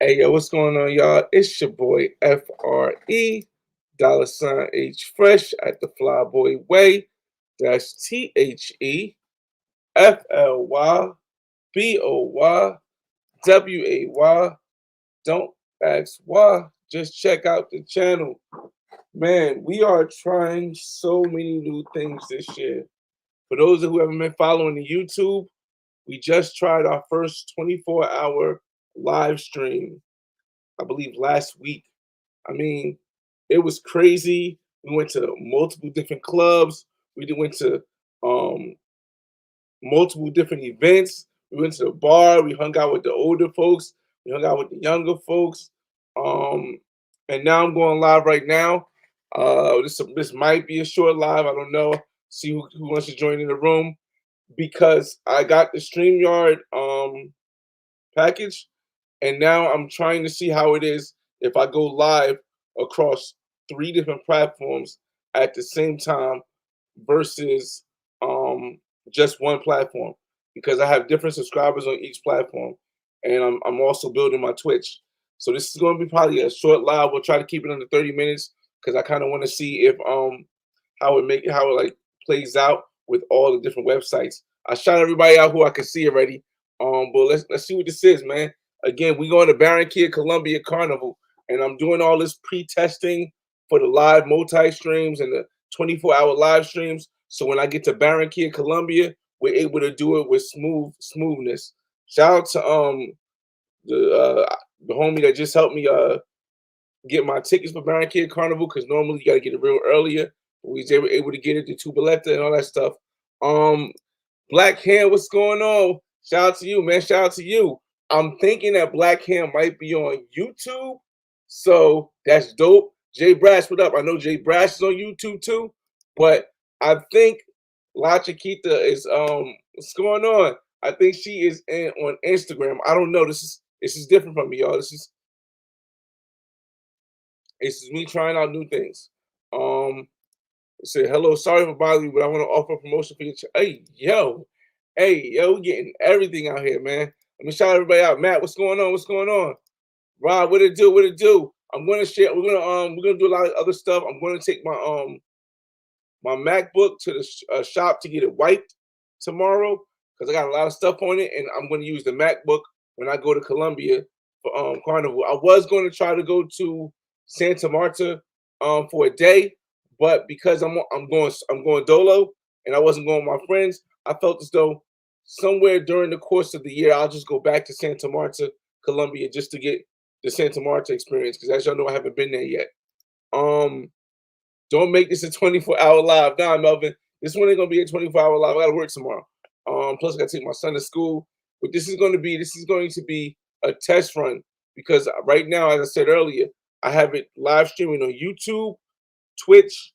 Hey, yo, what's going on, y'all? It's your boy FRE, $H Fresh at the Flyboy Way. That's THEFLYBOYWAY. Don't ask why. Just check out the channel. Man, we are trying so many new things this year. For those who haven't been following the YouTube, we just tried our first 24-hour live stream, I believe last week. I mean, it was crazy. We went to multiple different clubs. Went to um, multiple different events. We went to the bar. We hung out with the older folks. We hung out with the younger folks. Um, and now I'm going live right now. This might be a short live. I don't know. See who wants to join in the room because I got the StreamYard package, and now I'm trying to see how it is if I go live across three different platforms at the same time versus just one platform because I have different subscribers on each platform, and I'm also building my Twitch. So this is going to be probably a short live. We'll try to keep it under 30 minutes because I kind of want to see if how it like plays out with all the different websites. I shot everybody out who I can see already. But let's see what this is, man. Again, we going to Barranquilla Colombia Carnival, and I'm doing all this pre-testing for the live multi-streams and the 24-hour live streams. So when I get to Barranquilla Colombia, we're able to do it with smoothness. Shout out to the homie that just helped me get my tickets for Barranquilla Carnival because normally you got to get it real earlier. We was able to get it to Tubaleta and all that stuff. Um, Black Hand, what's going on? Shout out to you, man. Shout out to you. I'm thinking that Black Hand might be on YouTube, so that's dope. Jay Brash, what up? I know Jay Brash is on YouTube too, but I think La Chiquita is what's going on? I think she is on Instagram. I don't know. This is different from me, y'all. This is me trying out new things. Say hello, sorry for bothering you, but I want to offer a promotion for your. Hey yo, we getting everything out here, man. Let me shout everybody out. Matt, what's going on? What's going on? Rob, what it do? What it do? I'm gonna share. We're gonna do a lot of other stuff. I'm gonna take my MacBook to the shop to get it wiped tomorrow because I got a lot of stuff on it, and I'm gonna use the MacBook when I go to Colombia for Carnival. I was going to try to go to Santa Marta for a day, but because I'm going dolo and I wasn't going with my friends, I felt as though somewhere during the course of the year I'll just go back to Santa Marta, Colombia, just to get the Santa Marta experience because as y'all know I haven't been there yet. Um, don't make this a 24-hour live. Nah, Melvin, this one ain't gonna be a 24-hour live. I gotta work tomorrow. Plus I gotta take my son to school. But this is going to be a test run because right now, as I said earlier, I have it live streaming on YouTube, Twitch,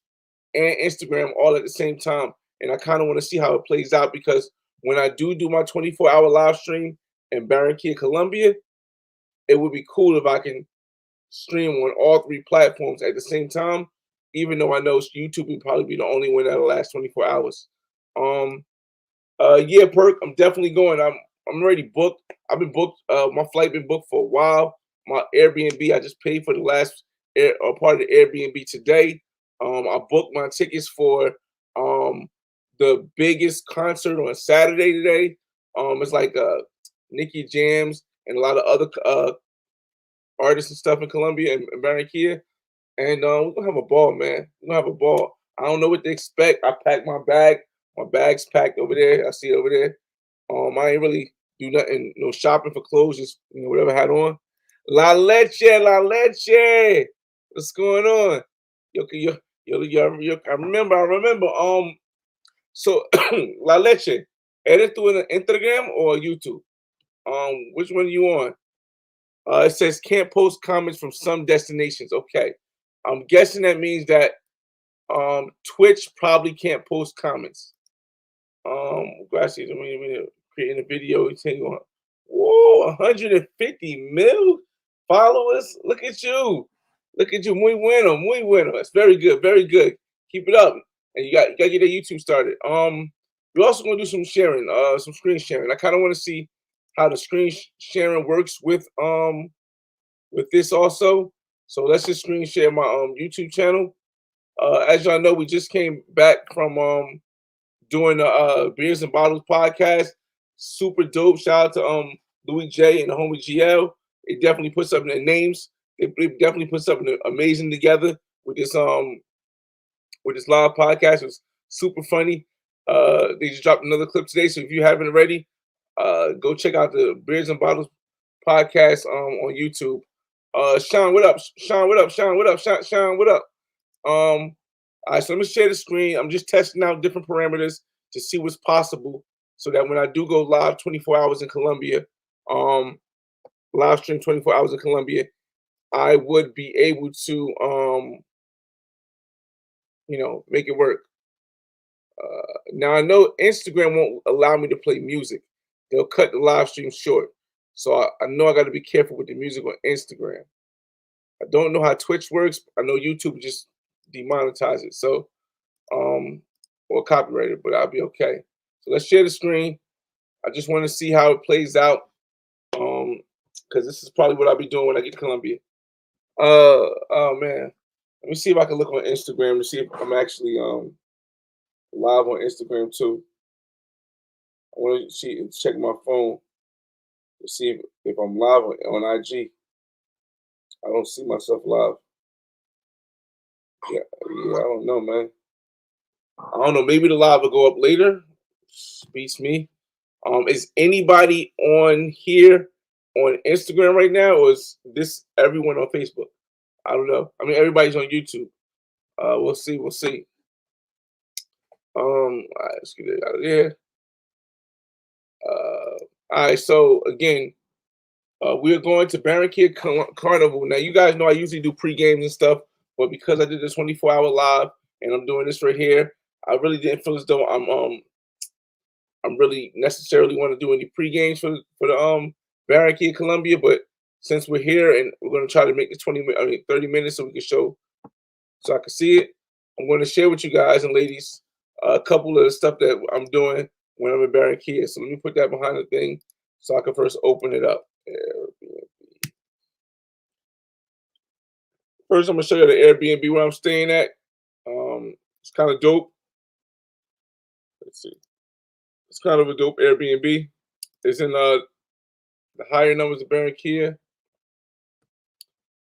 and Instagram all at the same time. And I kind of want to see how it plays out because when I do my 24-hour live stream in Barranquilla, Colombia, it would be cool if I can stream on all three platforms at the same time, even though I know YouTube will probably be the only one that'll last 24 hours. Um, yeah, Perk, I'm definitely going. I'm already booked. I've been booked. My flight been booked for a while. My Airbnb, I just paid for the last part of the Airbnb today. I booked my tickets for the biggest concert on Saturday today. It's like Nicky Jams and a lot of other artists and stuff in Colombia and Barranquilla. And we're gonna have a ball, man. We're gonna have a ball. I don't know what to expect. I packed my bag. My bag's packed over there. I see it over there. I ain't really do nothing, no shopping for clothes, just whatever I had on. La leche, la leche. What's going on? Yo, I remember. So la leche. Edit through an Instagram or YouTube? Which one are you on? It says can't post comments from some destinations. Okay. I'm guessing that means that Twitch probably can't post comments. Gracias, creating a video. Whoa, 150 mil followers. Look at you. Look at you. Muy bueno, muy bueno. That's very good, very good. Keep it up. And you gotta get that YouTube started. We're also gonna do some sharing, some screen sharing. I kind of want to see how the screen sharing works with with this also. So let's just screen share my YouTube channel. As y'all know, we just came back from doing the Beers and Bottles podcast. Super dope. Shout out to Louis J and the homie GL. They definitely put something in their names. They definitely put something amazing together with this live podcast. It was super funny. They just dropped another clip today. So if you haven't already, go check out the Beers and Bottles podcast on YouTube. Sean, what up? Sean, what up? Sean, what up? Sean, what up? All right, so let me share the screen. I'm just testing out different parameters to see what's possible so that when I do go live 24 hours in Colombia, live stream 24 hours in Colombia, I would be able to, make it work. Now I know Instagram won't allow me to play music. They'll cut the live stream short. So I know I got to be careful with the music on Instagram. I don't know how Twitch works. I know YouTube just demonetize it. So, or copyright it, but I'll be okay. So let's share the screen. I just want to see how it plays out. Because this is probably what I'll be doing when I get to Colombia. Oh man. Let me see if I can look on Instagram to see if I'm actually live on Instagram too. I want to see and check my phone to see if I'm live on IG. I don't see myself live. Yeah, I don't know, man. I don't know. Maybe the live will go up later. Beats me. Is anybody on here on Instagram right now, or is this everyone on Facebook? I don't know. I mean, everybody's on YouTube. We'll see. We'll see. All right, let's get it out of there. All right. So again, we are going to Barranquilla Carnival. Now, you guys know I usually do pre-games and stuff, but because I did this 24-hour live and I'm doing this right here, I really didn't feel as though I'm really necessarily want to do any pre-games for the Barranquilla Colombia. But since we're here and we're going to try to make this 30 minutes so we can show, so I can see it, I'm going to share with you guys and ladies a couple of the stuff that I'm doing when I'm in Barranquilla. So let me put that behind the thing so I can first open it up. First, I'm gonna show you the Airbnb where I'm staying at. It's kind of dope. Let's see. It's kind of a dope Airbnb. It's in the higher numbers of Barranquilla.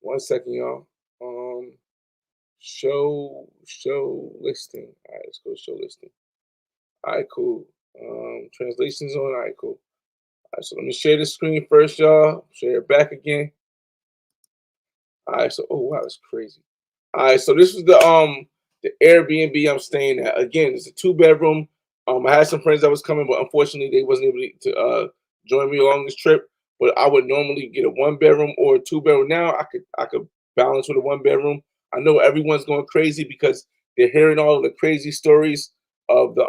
1 second, y'all. Show listing. All right, let's go show listing. All right, cool. Translations on. All right, cool. All right, so let me share the screen first, y'all. Share it back again. All right, so oh wow, that's crazy. All right, so this is the Airbnb I'm staying at. Again, it's a 2-bedroom. I had some friends that was coming, but unfortunately they wasn't able to join me along this trip. But I would normally get a 1-bedroom or a 2-bedroom. Now I could balance with a 1-bedroom. I know everyone's going crazy because they're hearing all of the crazy stories of the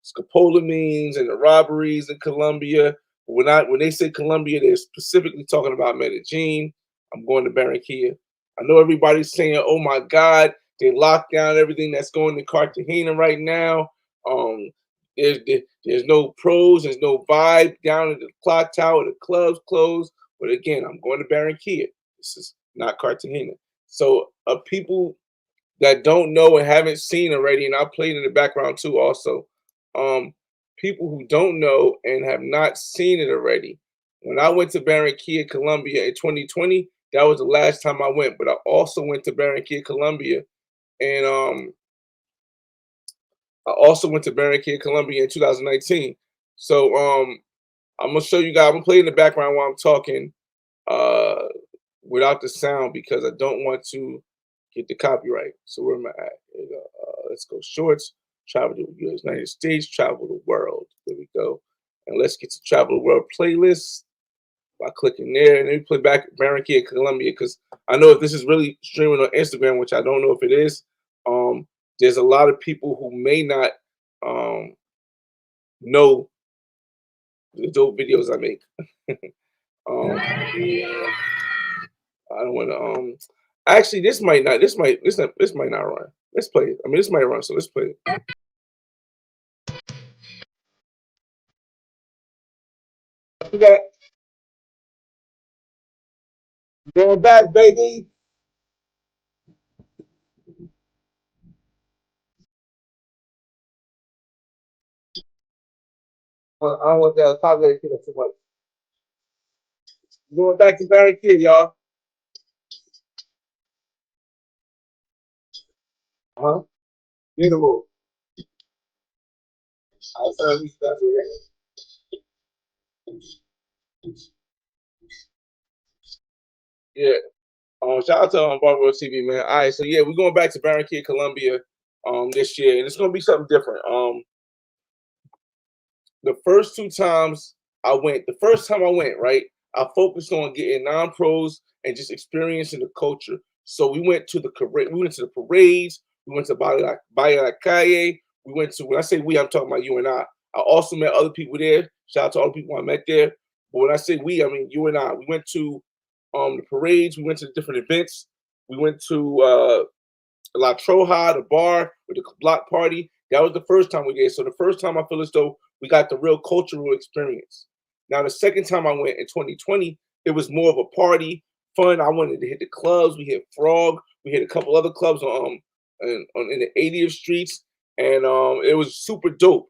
scopolamines and the robberies in Colombia. When they say Colombia, they're specifically talking about Medellin. I'm going to Barranquilla. I know everybody's saying, "Oh my God, they locked down everything that's going to Cartagena right now." Um, there's no pros, there's no vibe down at the clock tower. The club's closed. But again, I'm going to Barranquilla. This is not Cartagena. So, people that don't know and haven't seen already, and I played in the background too. Also, people who don't know and have not seen it already. When I went to Barranquilla, Colombia in 2020, that was the last time I went. But I also went to Barranquilla, Colombia, and I also went to Barranquilla, Colombia in 2019. So I'm gonna show you guys. I'm gonna play in the background while I'm talking uh, without the sound because I don't want to get the copyright. So where am I at? Here we go. Let's go shorts. Travel to the United States. Travel the world. There we go. And let's get to travel the world playlist by clicking there, and then we play back Barranquilla, Colombia, because I know if this is really streaming on Instagram, which I don't know if it is, there's a lot of people who may not know the dope videos I make. Yeah, I don't want to. Actually, this might not run. Let's play it. I mean, this might run, so let's play it. We got Going back, baby. Well, I don't want that top that kid too much. Going back to Barranquilla, y'all. Uh-huh. Beautiful. Yeah. Shout out to Barbara TV, man. All right, so yeah, we're going back to Barranquilla, Colombia, this year, and it's gonna be something different. The first two times the first time I went, right, I focused on getting non-pros and just experiencing the culture. So we went to the parades, we went to Valle la Calle, we went to when I say we, I'm talking about you and I. I also met other people there. Shout out to all the people I met there. But when I say we, I mean you and I. We went to the parades, we went to the different events, we went to La Troja, the bar with the block party. That was the first time we did. So the first time I feel as though we got the real cultural experience. Now the second time I went in 2020, it was more of a party, fun. I wanted to hit the clubs. We hit Frog. We hit a couple other clubs in the 80th streets, and it was super dope.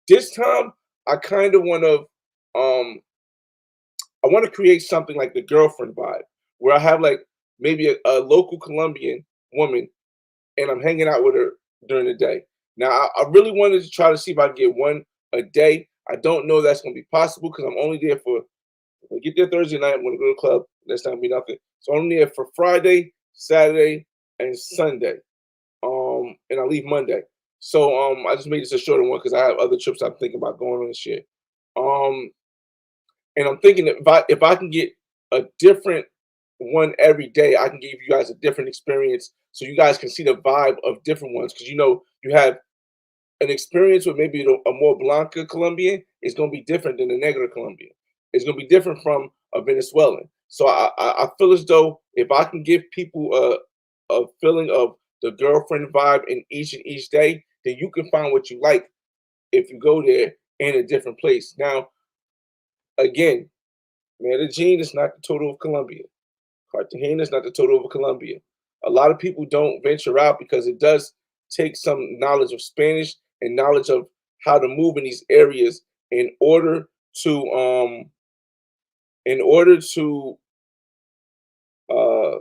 This time I kind of want to create something like the girlfriend vibe, where I have like maybe a local Colombian woman and I'm hanging out with her during the day. Now, I really wanted to try to see if I can get one a day. I don't know that's going to be possible because I'm only there for, if I get there Thursday night, I'm going to go to the club. That's not going to be nothing. So I'm there for Friday, Saturday, and Sunday. And I leave Monday. So I just made this a shorter one because I have other trips I'm thinking about going on and shit. Um, and I'm thinking that if I can get a different one every day, I can give you guys a different experience so you guys can see the vibe of different ones. Because you have an experience with maybe a more Blanca Colombian is going to be different than a Negra Colombian. It's going to be different from a Venezuelan. So I feel as though if I can give people a feeling of the girlfriend vibe in each day, then you can find what you like if you go there in a different place. Now, again, Medellin is not the total of Colombia. Cartagena is not the total of Colombia. A lot of people don't venture out because it does take some knowledge of Spanish and knowledge of how to move in these areas in order to um in order to uh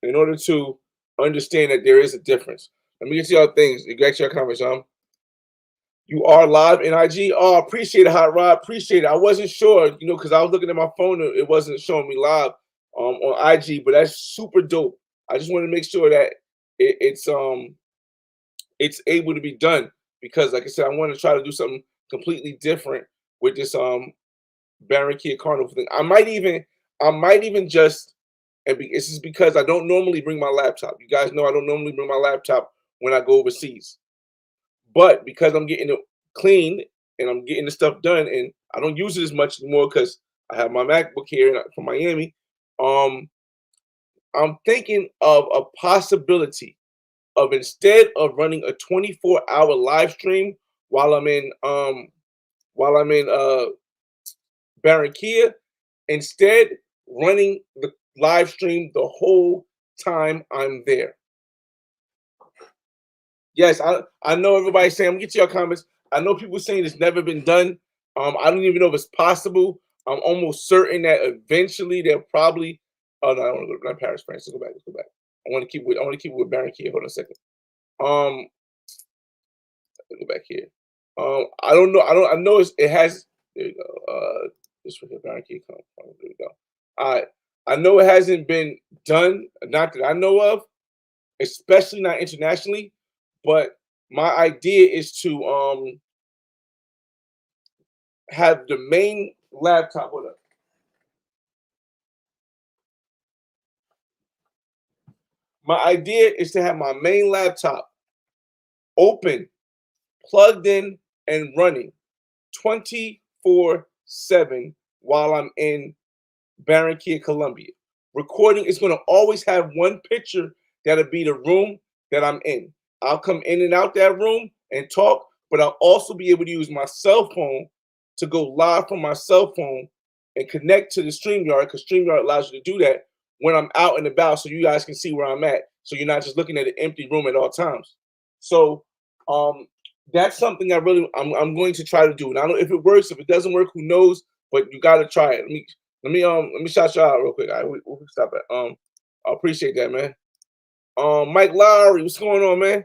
in order to understand that there is a difference. Let me get to y'all things. You got your comments, You are live in IG. Oh, appreciate it, Hot Rod. Appreciate it. I wasn't sure, because I was looking at my phone and it wasn't showing me live on IG, but that's super dope. I just want to make sure that it's able to be done because, like I said, I want to try to do something completely different with this Barranquilla Carnival thing. I might even just, this is because I don't normally bring my laptop. You guys know I don't normally bring my laptop when I go overseas. But because I'm getting it clean and I'm getting the stuff done, and I don't use it as much anymore because I have my MacBook here from Miami, um, I'm thinking of a possibility of instead of running a 24-hour live stream while I'm in Barranquilla, instead running the live stream the whole time I'm there. Yes, I know everybody's saying, I'm gonna get to your comments. I know people saying it's never been done. I don't even know if it's possible. I'm almost certain that eventually they'll probably. Oh no, I don't want to go to Paris, France. Let's go back. Let's go back. I want to keep it with Barranquilla. Hold on a second. Um, let's go back here. I don't know. I know it has. There you go. This right here, Barranquilla. There you go. All right. I know it hasn't been done. Not that I know of, especially not internationally. But my idea is to have the main laptop. Hold up. My idea is to have my main laptop open, plugged in, and running 24/7 while I'm in Barranquilla, Colombia. Recording is going to always have one picture that'll be the room that I'm in. I'll come in and out that room and talk, but I'll also be able to use my cell phone to go live from my cell phone and connect to the StreamYard, because StreamYard allows you to do that when I'm out and about, so you guys can see where I'm at. So you're not just looking at an empty room at all times. So um, that's something I'm going to try to do. And I don't know if it works. If it doesn't work, who knows? But you got to try it. Let me shout you out real quick. All right, we'll stop it. I appreciate that, man. Mike Lowry, what's going on, man?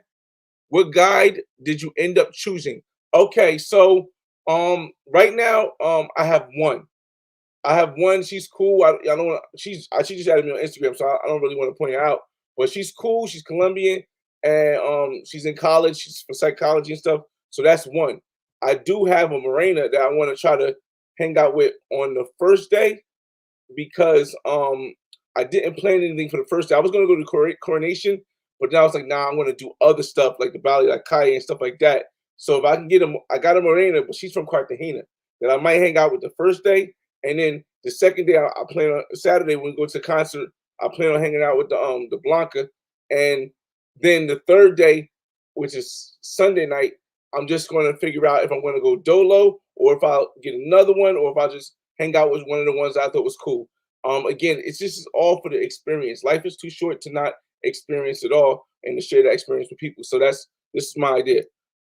What guide did you end up choosing? Okay, so right now I have one. I have one. She's cool. I don't want. She just added me on Instagram, so I don't really want to point her out. But she's cool. She's Colombian, and she's in college. She's for psychology and stuff. So that's one. I do have a Morena that I want to try to hang out with on the first day, because I didn't plan anything for the first day. I was gonna go to coronation, but then I was like, nah, I'm gonna do other stuff like the Ballet like Calle and stuff like that. So if I can get a, I got a Morena, but she's from Cartagena, that I might hang out with the first day, and then the second day I plan on Saturday when we go to the concert. I plan on hanging out with the Blanca, and then the third day, which is Sunday night, I'm just going to figure out if I'm going to go dolo, or if I'll get another one, or if I'll just hang out with one of the ones I thought was cool. Again, it's just all for the experience. Life is too short to not experience it all and to share that experience with people. So this is my idea.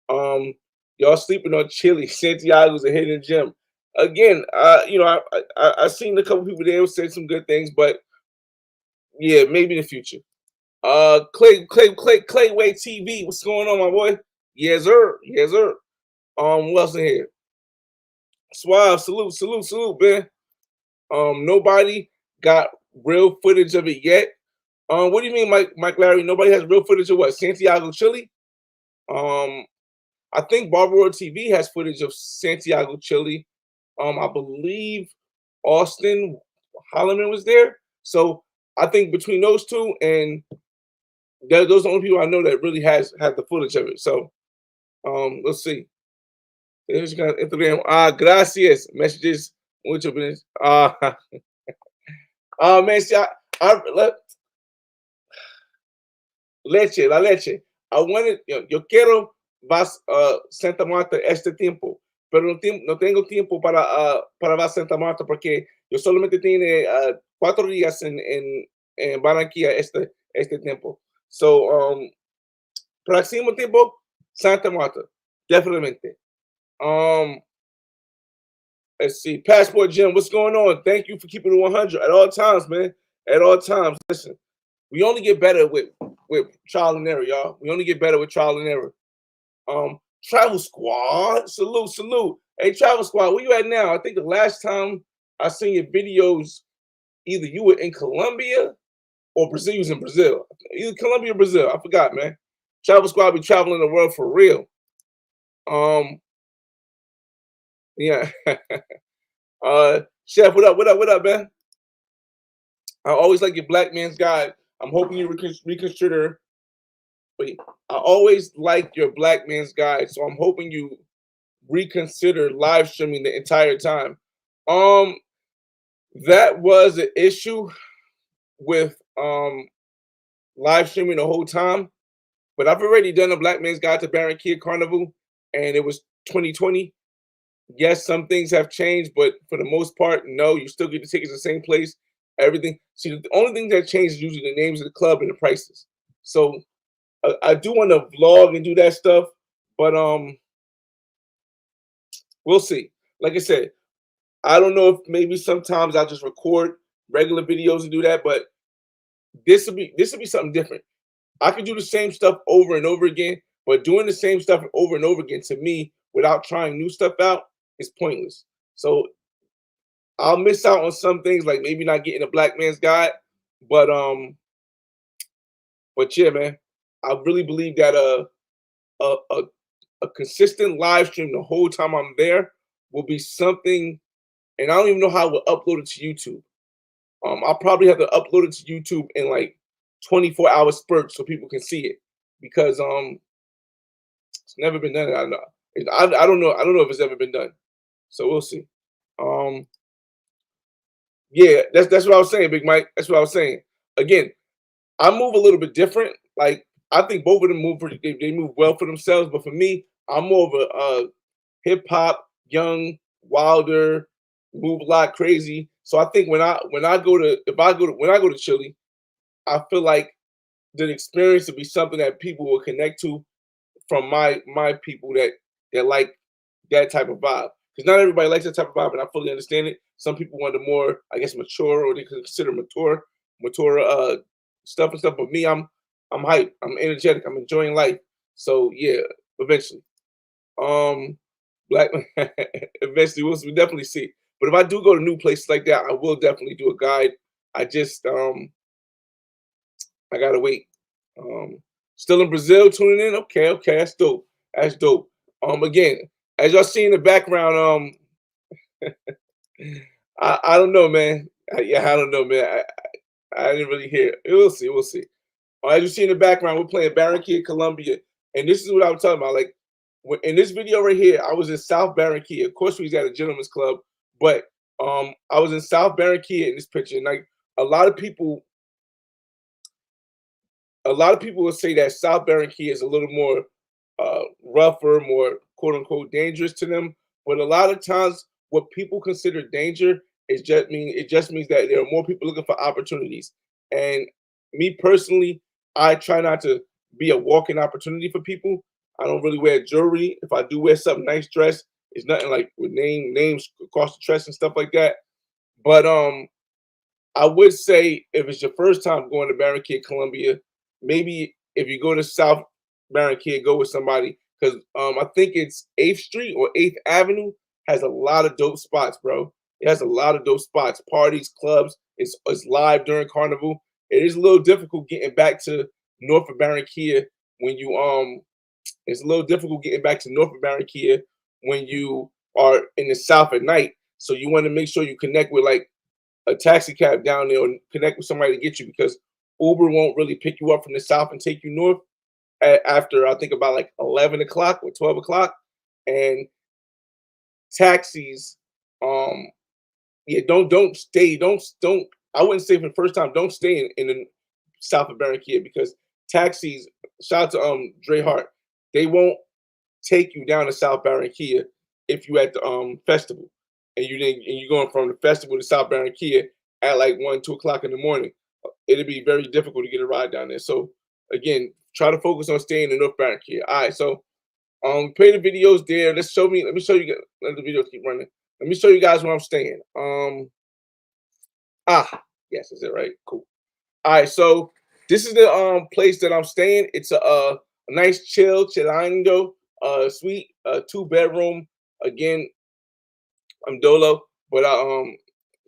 Y'all sleeping on Chili. Santiago's a hidden gem. Again, I seen a couple people there who said some good things, but yeah, maybe in the future. Clayway TV. What's going on, my boy? Yes, sir. Yes, sir. What else in here? Suave, salute, man. Nobody got real footage of it yet. What do you mean, Mike Larry? Nobody has real footage of what? Santiago, Chile? I think Barbara TV has footage of Santiago, Chile. I believe Austin Holloman was there. So I think between those two, and those are the only people I know that really had the footage of it. So let's see. There's Instagram. Gracias. Messages. Mucho business. Man, see, la leche. I wanted, yo quiero vas Santa Marta este tiempo, pero no tengo tiempo para vas Santa Marta, porque yo solamente tiene 4 días en Barranquilla este tiempo. So, próximo tiempo, Santa Marta, definitely. Let's see. Passport Jim, what's going on? Thank you for keeping it 100 at all times, man. At all times. Listen, we only get better with trial and error, y'all. We only get better with trial and error. Travel Squad, salute. Hey, Travel Squad, where you at now? I think the last time I seen your videos, either you were in Colombia or Brazil. You was in Brazil. Either Colombia or Brazil. I forgot, man. Travel Squad be traveling the world for real. Yeah. Chef, what up, man? I always like your Black Man's Guide. I'm hoping you reconsider. Wait, I always like your Black Man's Guide, so I'm hoping you reconsider live streaming the entire time. That was an issue with live streaming the whole time, but I've already done a Black Man's Guide to Barranquilla Carnival, and it was 2020. Yes, some things have changed, but for the most part, no. You still get the tickets in the same place. Everything. See, the only thing that changed is usually the names of the club and the prices. So I do want to vlog and do that stuff, but we'll see. Like I said, I don't know if maybe sometimes I'll just record regular videos and do that, but this will be something different. I can do the same stuff over and over again, but doing the same stuff over and over again, to me, without trying new stuff out, is pointless. So I'll miss out on some things, like maybe not getting a Black Man's Guide, but yeah, man, I really believe that a consistent live stream the whole time I'm there will be something, and I don't even know how I will upload it to YouTube. I'll probably have to upload it to YouTube in like 24-hour spurts so people can see it, because it's never been done. I don't know if it's ever been done. So we'll see. Yeah, that's what I was saying, Big Mike. That's what I was saying. Again, I move a little bit different. Like, I think both of them move they move well for themselves, but for me, I'm more of a hip hop, young, wilder, move a lot crazy. So I think when I go to if I go to when I go to Chile, I feel like the experience will be something that people will connect to from my people that like that type of vibe. Because not everybody likes that type of vibe, and I fully understand it. Some people want the more, I guess, mature or they consider mature stuff and stuff. But me, I'm hyped. I'm energetic. I'm enjoying life. So yeah, eventually. Um, Black eventually we'll definitely see. But if I do go to new places like that, I will definitely do a guide. I just I gotta wait. Um, Still in Brazil, tuning in. Okay, okay, that's dope. That's dope. Again, as y'all see in the background, I don't know, man. Yeah, I don't know, man. I didn't really hear. We'll see. We'll see. As you see in the background, we're playing Barranquilla Colombia, and this is what I'm talking about. Like in this video right here, I was in South Barranquilla. Of course, we was at a gentleman's club, but I was in South Barranquilla in this picture. And like a lot of people, a lot of people will say that South Barranquilla is a little more rougher, more quote unquote dangerous to them. But a lot of times, what people consider danger is just means that there are more people looking for opportunities. And me personally, I try not to be a walking opportunity for people. I don't really wear jewelry. If I do wear something nice dress, it's nothing like with names across the chest and stuff like that. But I would say if it's your first time going to Barranquilla, Colombia, maybe if you go to South Barranquilla, go with somebody because I think it's 8th Street or 8th Avenue has a lot of dope spots, bro. It has a lot of dope spots, parties, clubs. It's live during Carnival. It is a little difficult getting back to north of Barranquilla when you it's a little difficult getting back to north of Barranquilla when you are in the south at night. So you want to make sure you connect with like a taxi cab down there or connect with somebody to get you because Uber won't really pick you up from the south and take you north after I think about like 11 o'clock or 12 o'clock. And taxis, um, yeah, don't. I wouldn't say for the first time, don't stay in the south of Barranquilla because taxis. Shout out to Dre Hart, they won't take you down to South Barranquilla if you at the festival and you're going from the festival to South Barranquilla at like 1, 2 o'clock in the morning. It'd be very difficult to get a ride down there. So again, try to focus on staying in North Barranquilla. All right, so play the videos there. Let me show you. Let the videos keep running. Let me show you guys where I'm staying. Yes, is it right? Cool. All right, so this is the place that I'm staying. It's a nice chilando suite, 2 bedroom. Again, I'm Dolo, but I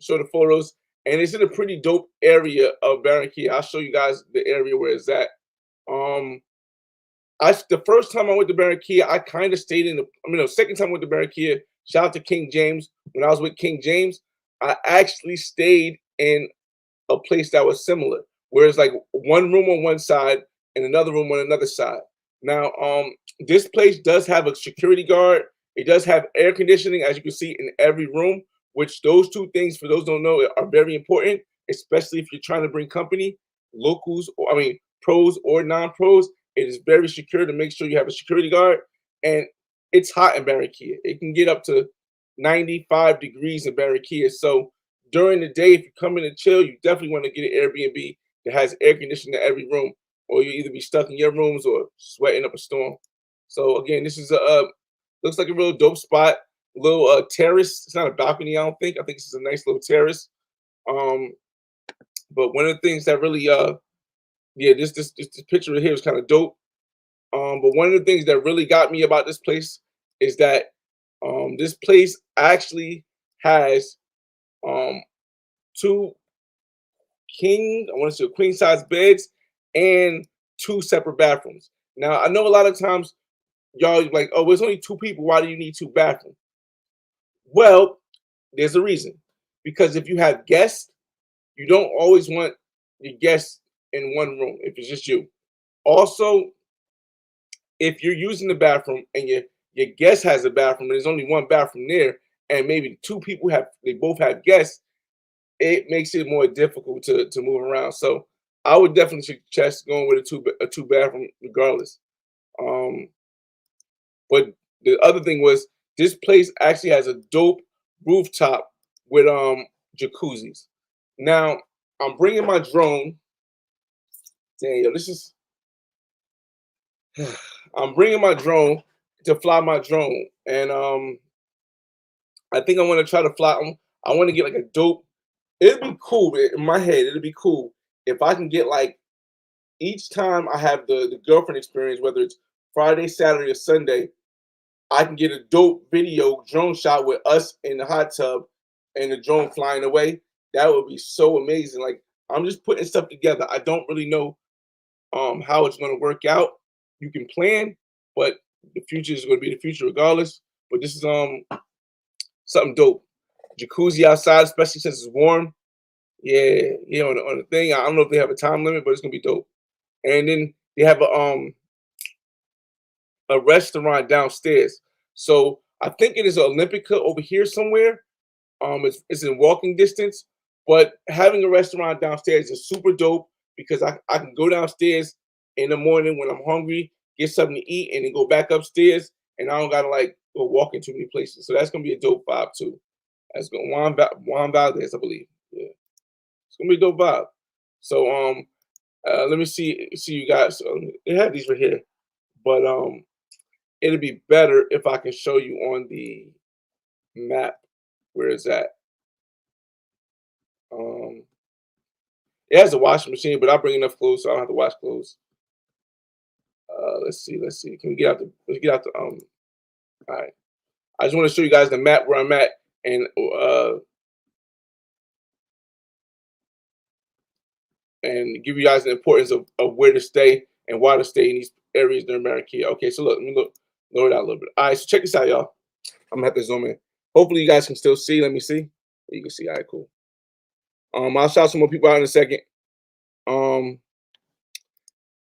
show the photos, and it's in a pretty dope area of Barranquilla. I'll show you guys the area where it's at. Um, the first time I went to Barranquilla, I kind of stayed in the. I mean, the second time I went to Barranquilla, shout out to King James. When I was with King James, I actually stayed in a place that was similar, where it's like one room on one side and another room on another side. Now, this place does have a security guard. It does have air conditioning, as you can see, in every room. Which those two things, for those who don't know, are very important, especially if you're trying to bring company, locals, or I mean pros or non-pros. It is very secure to make sure you have a security guard, and it's hot in Barranquilla. It can get up to 95 degrees in Barranquilla. So during the day, if you come in to chill, you definitely want to get an Airbnb that has air conditioning in every room, or you either be stuck in your rooms or sweating up a storm. So again, this is a looks like a real dope spot, little terrace. It's not a balcony, I don't think. I think this is a nice little terrace. Um, but one of the things that really yeah, this picture right here is kind of dope. But one of the things that really got me about this place is that this place actually has um two I want to say queen size beds and 2 separate bathrooms. Now I know a lot of times y'all like, oh, it's only 2 people. Why do you need 2 bathrooms? Well, there's a reason. Because if you have guests, you don't always want your guests in one room if it's just you. Also, if you're using the bathroom and your guest has a bathroom and there's only one bathroom there, and maybe 2 people they both have guests, it makes it more difficult to move around. So I would definitely suggest going with a two bathroom regardless. Um, but the other thing was this place actually has a dope rooftop with jacuzzis. Now I'm bringing my drone. Damn, yo, this is. I'm bringing my drone to fly my drone, and I think I want to try to fly. I want to get like a dope. It'd be cool in my head. It'd be cool if I can get like each time I have the girlfriend experience, whether it's Friday, Saturday, or Sunday, I can get a dope video drone shot with us in the hot tub and the drone flying away. That would be so amazing. Like I'm just putting stuff together. I don't really know how it's going to work out. You can plan, but the future is going to be the future regardless. But this is something dope. Jacuzzi outside, especially since it's warm. Yeah, yeah. On the thing, I don't know if they have a time limit, but it's gonna be dope. And then they have a restaurant downstairs. So I think it is Olympica over here somewhere. It's in walking distance, but having a restaurant downstairs is super dope because I can go downstairs in the morning when I'm hungry, get something to eat, and then go back upstairs, and I don't gotta like go walk in too many places. So that's gonna be a dope vibe too. That's going Juan Valdez, I believe. Yeah, it's gonna be a dope vibe. So let me see you guys. They have these right here, but it'd be better if I can show you on the map where it's at. Um, it has a washing machine, but I'll bring enough clothes so I don't have to wash clothes. Let's see. Can we get out the? Let's get out the. All right. I just want to show you guys the map where I'm at, and give you guys the importance of where to stay and why to stay in these areas during Barranquilla. Okay, so look, let me lower it out a little bit. All right, so check this out, y'all. I'm gonna have to zoom in. Hopefully, you guys can still see. Let me see. You can see. All right, cool. I'll shout some more people out in a second. Um,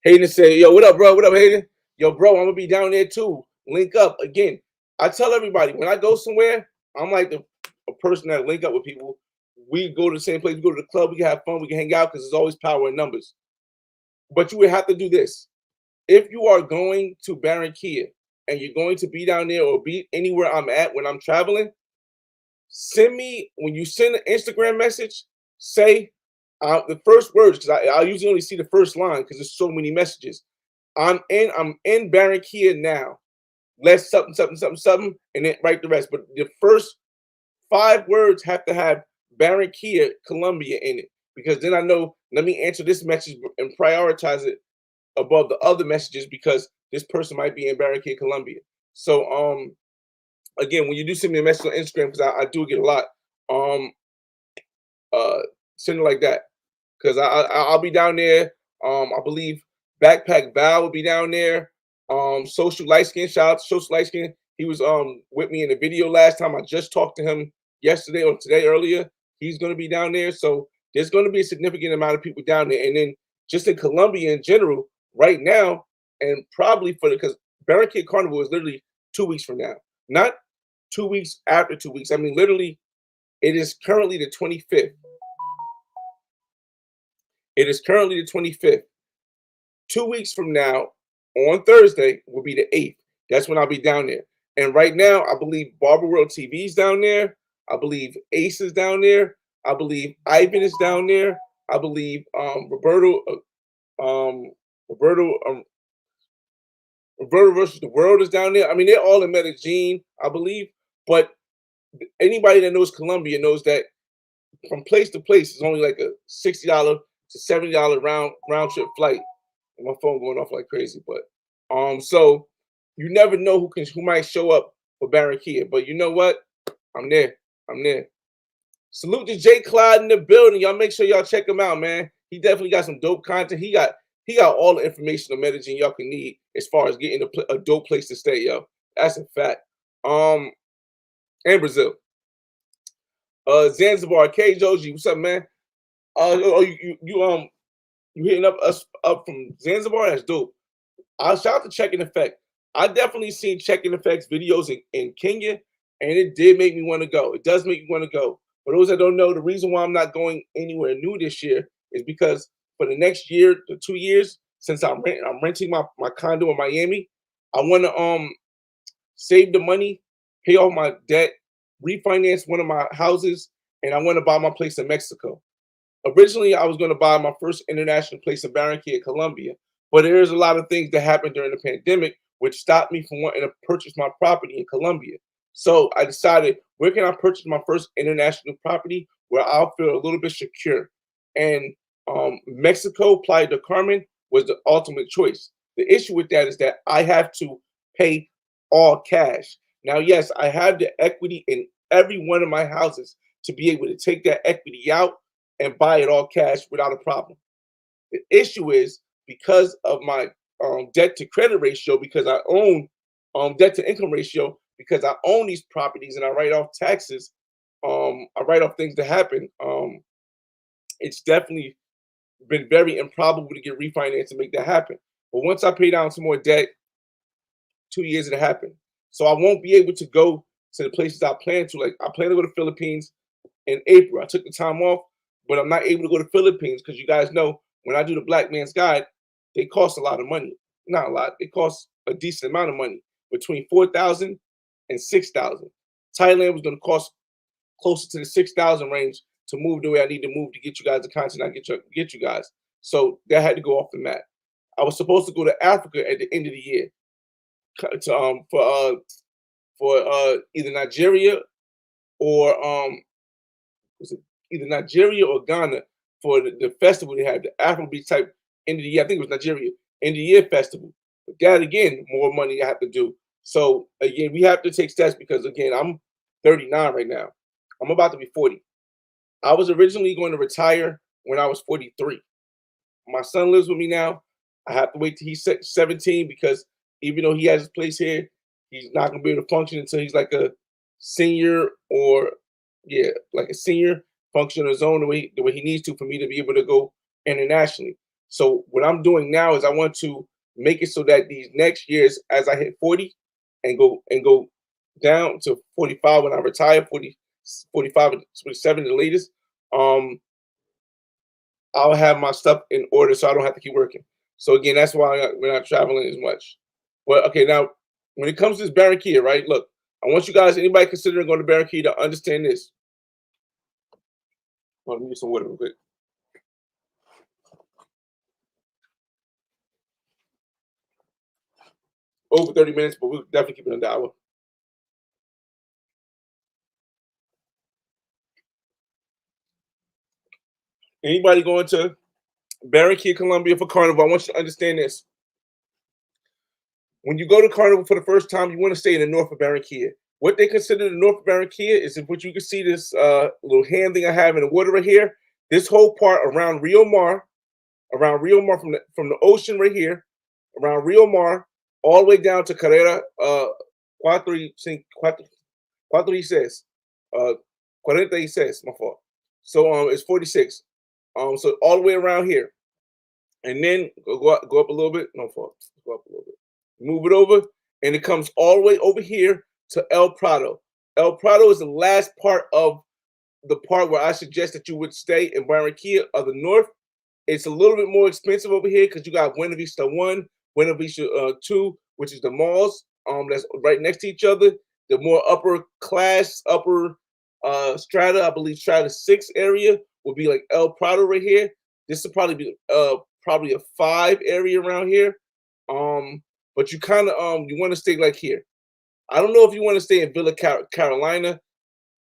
Hayden said, "Yo, what up, bro? What up, Hayden? Yo, bro, I'm gonna be down there too. Link up again." I tell everybody when I go somewhere, I'm like a person that link up with people. We go to the same place. We go to the club. We can have fun. We can hang out because there's always power in numbers. But you would have to do this if you are going to Barranquilla and you're going to be down there or be anywhere I'm at when I'm traveling. Send me when you send an Instagram message. Say the first words because I usually only see the first line because there's so many messages. I'm in Barranquilla now. Let's something, and then write the rest. But the first 5 words have to have Barranquilla, Colombia in it because then I know. Let me answer this message and prioritize it above the other messages because this person might be in Barranquilla, Colombia. So again, when you do send me a message on Instagram because I do get a lot, uh, send it like that because I'll be down there. I believe Backpack Val will be down there. Social Light Skin, shout out to Social Light Skin. He was with me in the video last time. I just talked to him yesterday or today earlier. He's going to be down there, so there's going to be a significant amount of people down there. And then just in Colombia in general, right now, and probably because Barranquilla Carnival is literally 2 weeks from now, not 2 weeks after 2 weeks. I mean, literally, it is currently the 25th. It is currently the 25th. 2 weeks from now, on Thursday, will be the 8th. That's when I'll be down there. And right now, I believe Barber World TV's down there. I believe Ace is down there. I believe Ivan is down there. I believe Roberto versus the World is down there. I mean, they're all in Medellin, I believe. But anybody that knows Colombia knows that from place to place is only like a $60 to $70 round trip flight. And my phone going off like crazy, but so you never know who might show up for Barranquilla. But you know what? I'm there. I'm there. Salute to Jay Clyde in the building. Y'all make sure y'all check him out, man. He definitely got some dope content. He got all the information on Medellin y'all can need as far as getting a dope place to stay, yo. That's a fact. And Brazil. Zanzibar, K Joji, what's up, man? You hitting us up from Zanzibar? That's dope. I'll shout out to Check in Effect. I definitely seen Check in Effect's videos in Kenya, and it did make me want to go. It does make me want to go. For those that don't know, the reason why I'm not going anywhere new this year is because for the next year to 2 years, since I'm renting my condo in Miami, I want to save the money, pay off my debt, refinance one of my houses, and I want to buy my place in Mexico. Originally, I was going to buy my first international place in Barranquilla, Colombia, but there's a lot of things that happened during the pandemic which stopped me from wanting to purchase my property in Colombia. So I decided, where can I purchase my first international property where I'll feel a little bit secure? And Mexico, Playa del Carmen, was the ultimate choice. The issue with that is that I have to pay all cash. Now, yes, I have the equity in every one of my houses to be able to take that equity out and buy it all cash without a problem. The issue is, because of my debt to credit ratio, because I own debt to income ratio, because I own these properties and I write off taxes, I write off things that happen. It's definitely been very improbable to get refinanced and make that happen. But once I pay down some more debt, 2 years it'll happen. So I won't be able to go to the places I plan to. Like, I plan to go to Philippines in April. I took the time off, but I'm not able to go to Philippines because you guys know, when I do the Black Man's Guide, they cost a lot of money. Not a lot. They cost a decent amount of money, between 4,000 and 6,000. Thailand was going to cost closer to the 6,000 range to move the way I need to move to get you guys the content I get you guys. So that had to go off the map. I was supposed to go to Africa at the end of the year to, for either Nigeria or was it either Nigeria or Ghana, for the festival they had, the Afrobeat type end of the year. I think it was Nigeria end of the year festival. But that again, more money I have to do. So again, we have to take steps because again, I'm 39 right now. I'm about to be 40. I was originally going to retire when I was 43. My son lives with me now. I have to wait till he's 17 because even though he has his place here, he's not going to be able to function until he's like a senior, or yeah, like a senior, function on his own the way he needs to, for me to be able to go internationally. So what I'm doing now is I want to make it so that these next years, as I hit 40 and go down to 45 when I retire, 40, 45, 47 the latest, um, I'll have my stuff in order so I don't have to keep working. So again, that's why we're not traveling as much. But okay, now when it comes to this Barranquilla, right? Look, I want you guys, anybody considering going to Barranquilla, to understand this. Well, let me get some water real quick. Over 30 minutes, but we'll definitely keep it under the hour. Anybody going to Barranquilla, Colombia for Carnival, I want you to understand this. When you go to Carnival for the first time, you want to stay in the north of Barranquilla. What they consider the north of Barranquilla is, if what you can see, this little hand thing I have in the water right here. This whole part around Rio Mar, from the ocean right here, around Rio Mar, all the way down to Carrera cuatro y seis, 46, my fault. So it's 46. So all the way around here, and then go up a little bit. No fault. Go up a little bit. Move it over, and it comes all the way over here to El Prado. El Prado is the last part of the part where I suggest that you would stay in Barranquilla of the north. It's a little bit more expensive over here because you got Buena Vista 1, Buena Vista 2, which is the malls that's right next to each other. The more upper class, upper strata, I believe strata 6 area would be like El Prado right here. This would probably be probably a 5 area around here. But you kind of you want to stay like here. I don't know if you want to stay in Villa Carolina.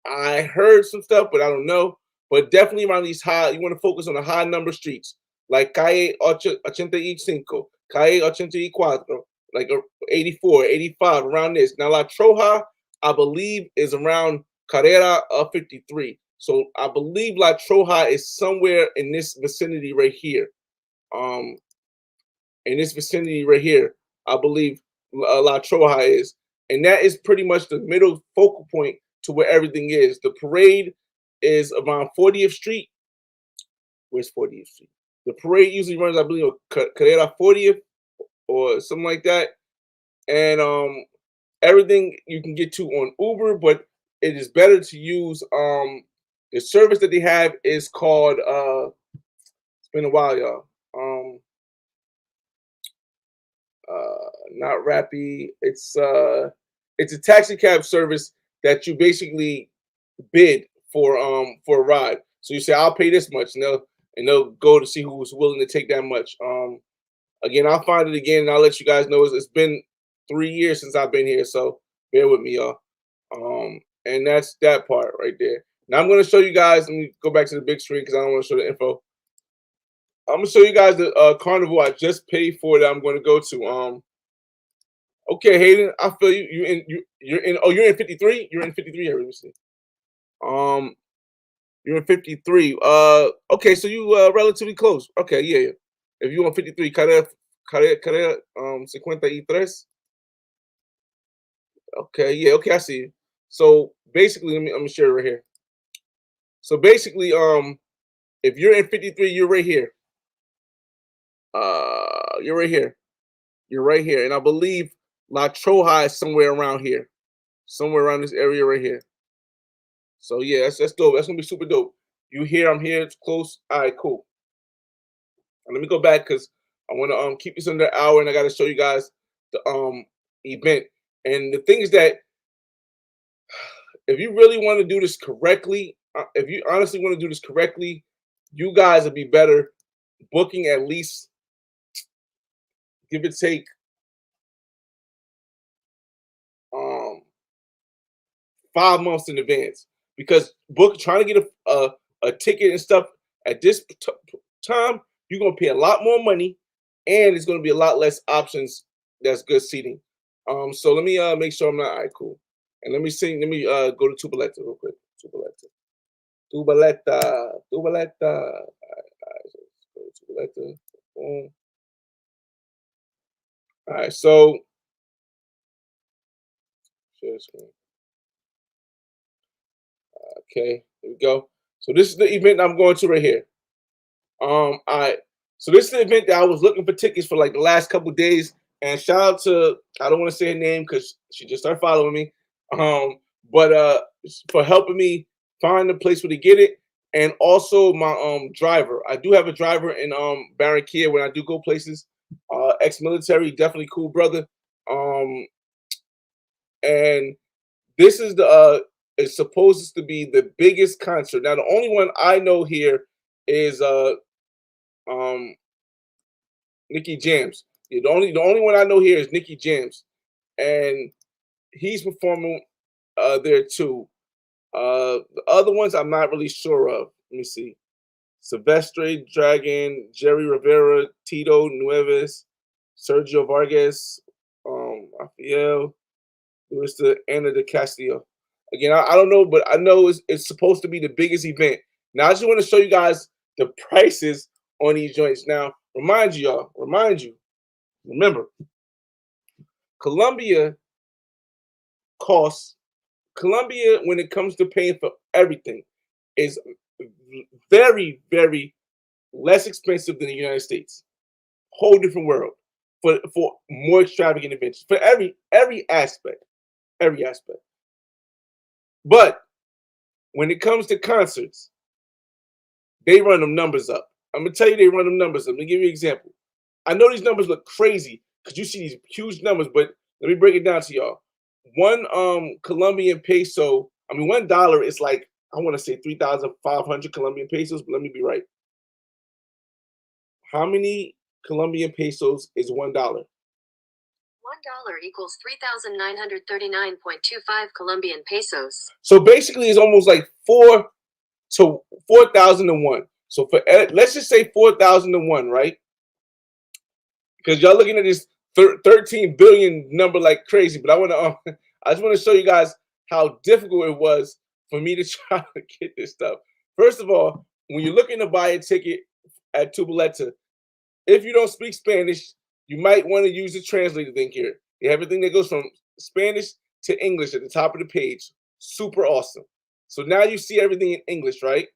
I heard some stuff, but I don't know. But definitely around these high, you want to focus on the high number streets, like Calle 85, Calle 84, like 84, 85, around this. Now, La Troja, I believe, is around Carrera 53. So I believe La Troja is somewhere in this vicinity right here. In this vicinity right here, I believe La Troja is. And that is pretty much the middle focal point to where everything is. The parade is around 40th Street. Where's 40th Street? The parade usually runs, I believe, Carrera 40th or something like that. And everything you can get to on Uber, but it is better to use the service that they have is called it's been a while, y'all. Not Rappi. It's a taxi cab service that you basically bid for a ride. So you say I'll pay this much, and they'll go to see who's willing to take that much. Again, I'll find it again and I'll let you guys know. It's been 3 years since I've been here, so bear with me, y'all. And that's that part right there. Now I'm going to show you guys. Let me go back to the big screen because I don't want to show the info. I'm gonna show you guys the carnival I just paid for that I'm going to go to. Okay, Hayden, I feel you. You're in. Oh, you're in 53. You're in 53 here. Let me see. Um, you're in 53. Okay, so you relatively close. Okay, yeah, yeah. If you want 53, Care 53. Okay, yeah, okay, I see you. So basically, let me share it right here. So basically, if you're in 53, you're right here. You're right here. You're right here, and I believe La Troja is somewhere around here, somewhere around this area right here. So yeah, that's dope. That's gonna be super dope. You here? I'm here. It's close. All right, cool. And let me go back because I want to keep this under an hour, and I got to show you guys the event. And the thing is that if you really want to do this correctly, if you honestly want to do this correctly, you guys would be better booking at least, give or take, um 5 months in advance, because trying to get a ticket and stuff at this time, you're gonna pay a lot more money, and it's gonna be a lot less options. That's good seating. So let me make sure I'm not. All right, cool. And let me sing. Let me go to Tubaleta real quick. Tubaleta, Tubaleta. All right, so let's go to Tubaleta. Boom. All right, so share screen. Okay, here we go. So this is the event I'm going to right here. I So this is the event that I was looking for tickets for like the last couple days. And shout out to, I don't want to say her name because she just started following me. But for helping me find a place where to get it. And also my driver. I do have a driver in Barranquilla when I do go places. Ex-military, definitely cool brother. Um and this is the it's supposed to be the biggest concert. Now the only one I know here is um Nicky Jams. Yeah, the only one I know here is Nicky Jams, and he's performing there too. The other ones I'm not really sure of. Let me see. Silvestre Dragon, Jerry Rivera, Tito Nueves, Sergio Vargas, Rafael, Mr. Ana de Castillo. Again, I don't know, but I know it's supposed to be the biggest event. Now I just want to show you guys the prices on these joints. Now, remember, Colombia costs Colombia when it comes to paying for everything is very, very less expensive than the United States. Whole different world for more extravagant events for every aspect, every aspect. But when it comes to concerts, they run them numbers up. I'm gonna tell you, they run them numbers up. Let me give you an example. I know these numbers look crazy because you see these huge numbers, but let me break it down to y'all. One Colombian peso, I mean $1 is like, I want to say 3,500 Colombian pesos, but let me be right. How many Colombian pesos is $1? $1 equals 3,939.25 Colombian pesos. So basically, it's almost like 4,000 to 1. So let's just say 4,000 to 1, right? Because y'all looking at this 13 billion number like crazy, but I just want to show you guys how difficult it was for me to try to get this stuff. First of all, when you're looking to buy a ticket at Tubaleta, if you don't speak Spanish, you might want to use the translator thing here. They have everything that goes from Spanish to English at the top of the page. Super awesome. So now you see everything in English, right?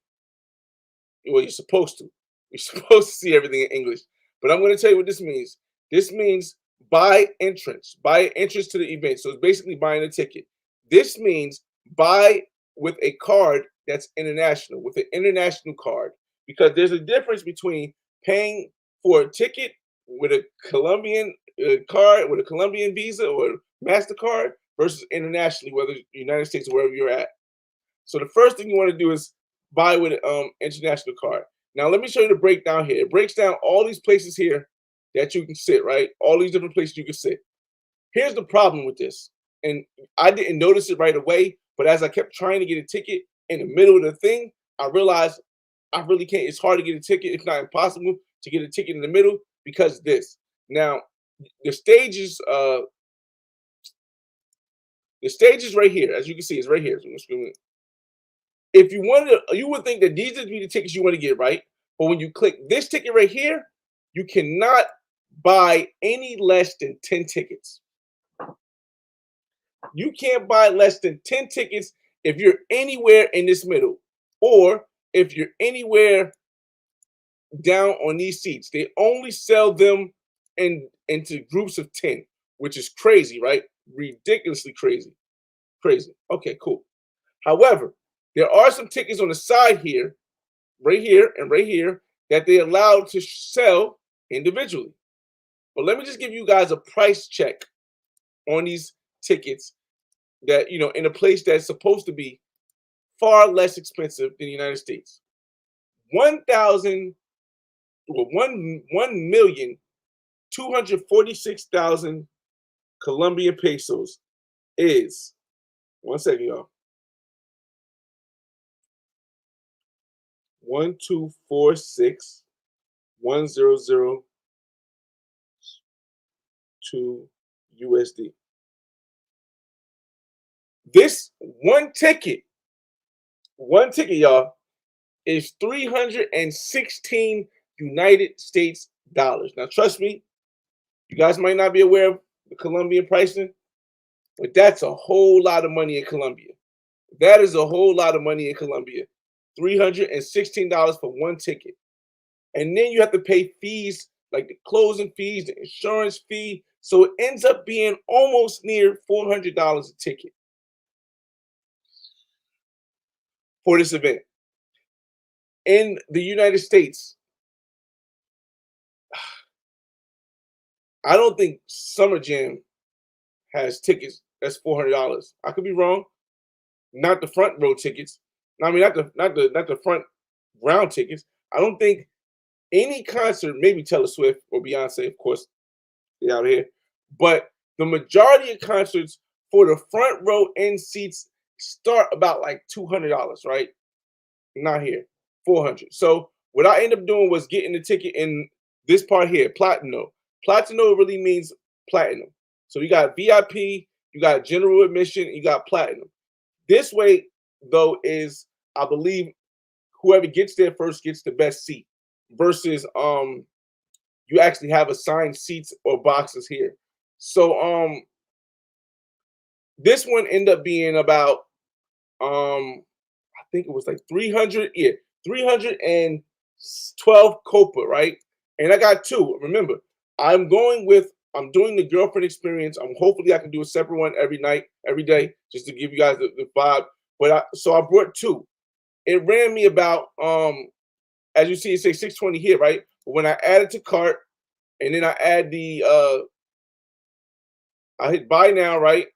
Well, you're supposed to. You're supposed to see everything in English. But I'm going to tell you what this means. This means buy entrance to the event. So it's basically buying a ticket. This means buy with a card that's international, with an international card, because there's a difference between paying for a ticket with a Colombian card, with a Colombian Visa or MasterCard versus internationally, whether United States or wherever you're at. So the first thing you want to do is buy with international card. Now let me show you the breakdown here. It breaks down all these places here that you can sit, right? All these different places you can sit. Here's the problem with this, and I didn't notice it right away, but as I kept trying to get a ticket in the middle of the thing, I realized I really can't. It's hard to get a ticket, if not impossible, to get a ticket in the middle because of this. Now, the stage is right here, as you can see, it's right here. So if you wanted to, you would think that these would be the tickets you want to get, right? But when you click this ticket right here, you cannot buy any less than 10 tickets. You can't buy less than 10 tickets if you're anywhere in this middle, or if you're anywhere down on these seats. They only sell them into groups of 10, which is crazy, right? Ridiculously crazy. Crazy. Okay, cool. However, there are some tickets on the side here, right here and right here, that they allowed to sell individually. But let me just give you guys a price check on these tickets that, you know, in a place that's supposed to be far less expensive than the United States. 1,246,000 Colombian pesos is, one second, y'all. 1,246,100.2 USD. This one ticket, y'all, is 316 United States dollars. Now, trust me, you guys might not be aware of the Colombian pricing, but that's a whole lot of money in Colombia. That is a whole lot of money in Colombia. $316 for one ticket. And then you have to pay fees like the closing fees, the insurance fee. So it ends up being almost near $400 a ticket for this event. In the United States, I don't think Summer Jam has tickets that's $400. I could be wrong. Not the front row tickets. I mean, not the front round tickets. I don't think any concert, maybe Taylor Swift or Beyonce, of course, they're out here. But the majority of concerts for the front row end seats start about like $200, right? Not here, $400. So what I ended up doing was getting the ticket in this part here, Platino. Platino really means platinum. So you got VIP, you got general admission, you got platinum. This way, though, is, I believe, whoever gets there first gets the best seat versus you actually have assigned seats or boxes here. So this one ended up being about I think it was like 300, 312 Copa, right? And I got two. Remember, I'm doing the girlfriend experience. Hopefully I can do a separate one every night, every day, just to give you guys the vibe. But so I brought two. It ran me about as you see, it says 620 here, right? But when I add it to cart, and then I add the I hit buy now, right?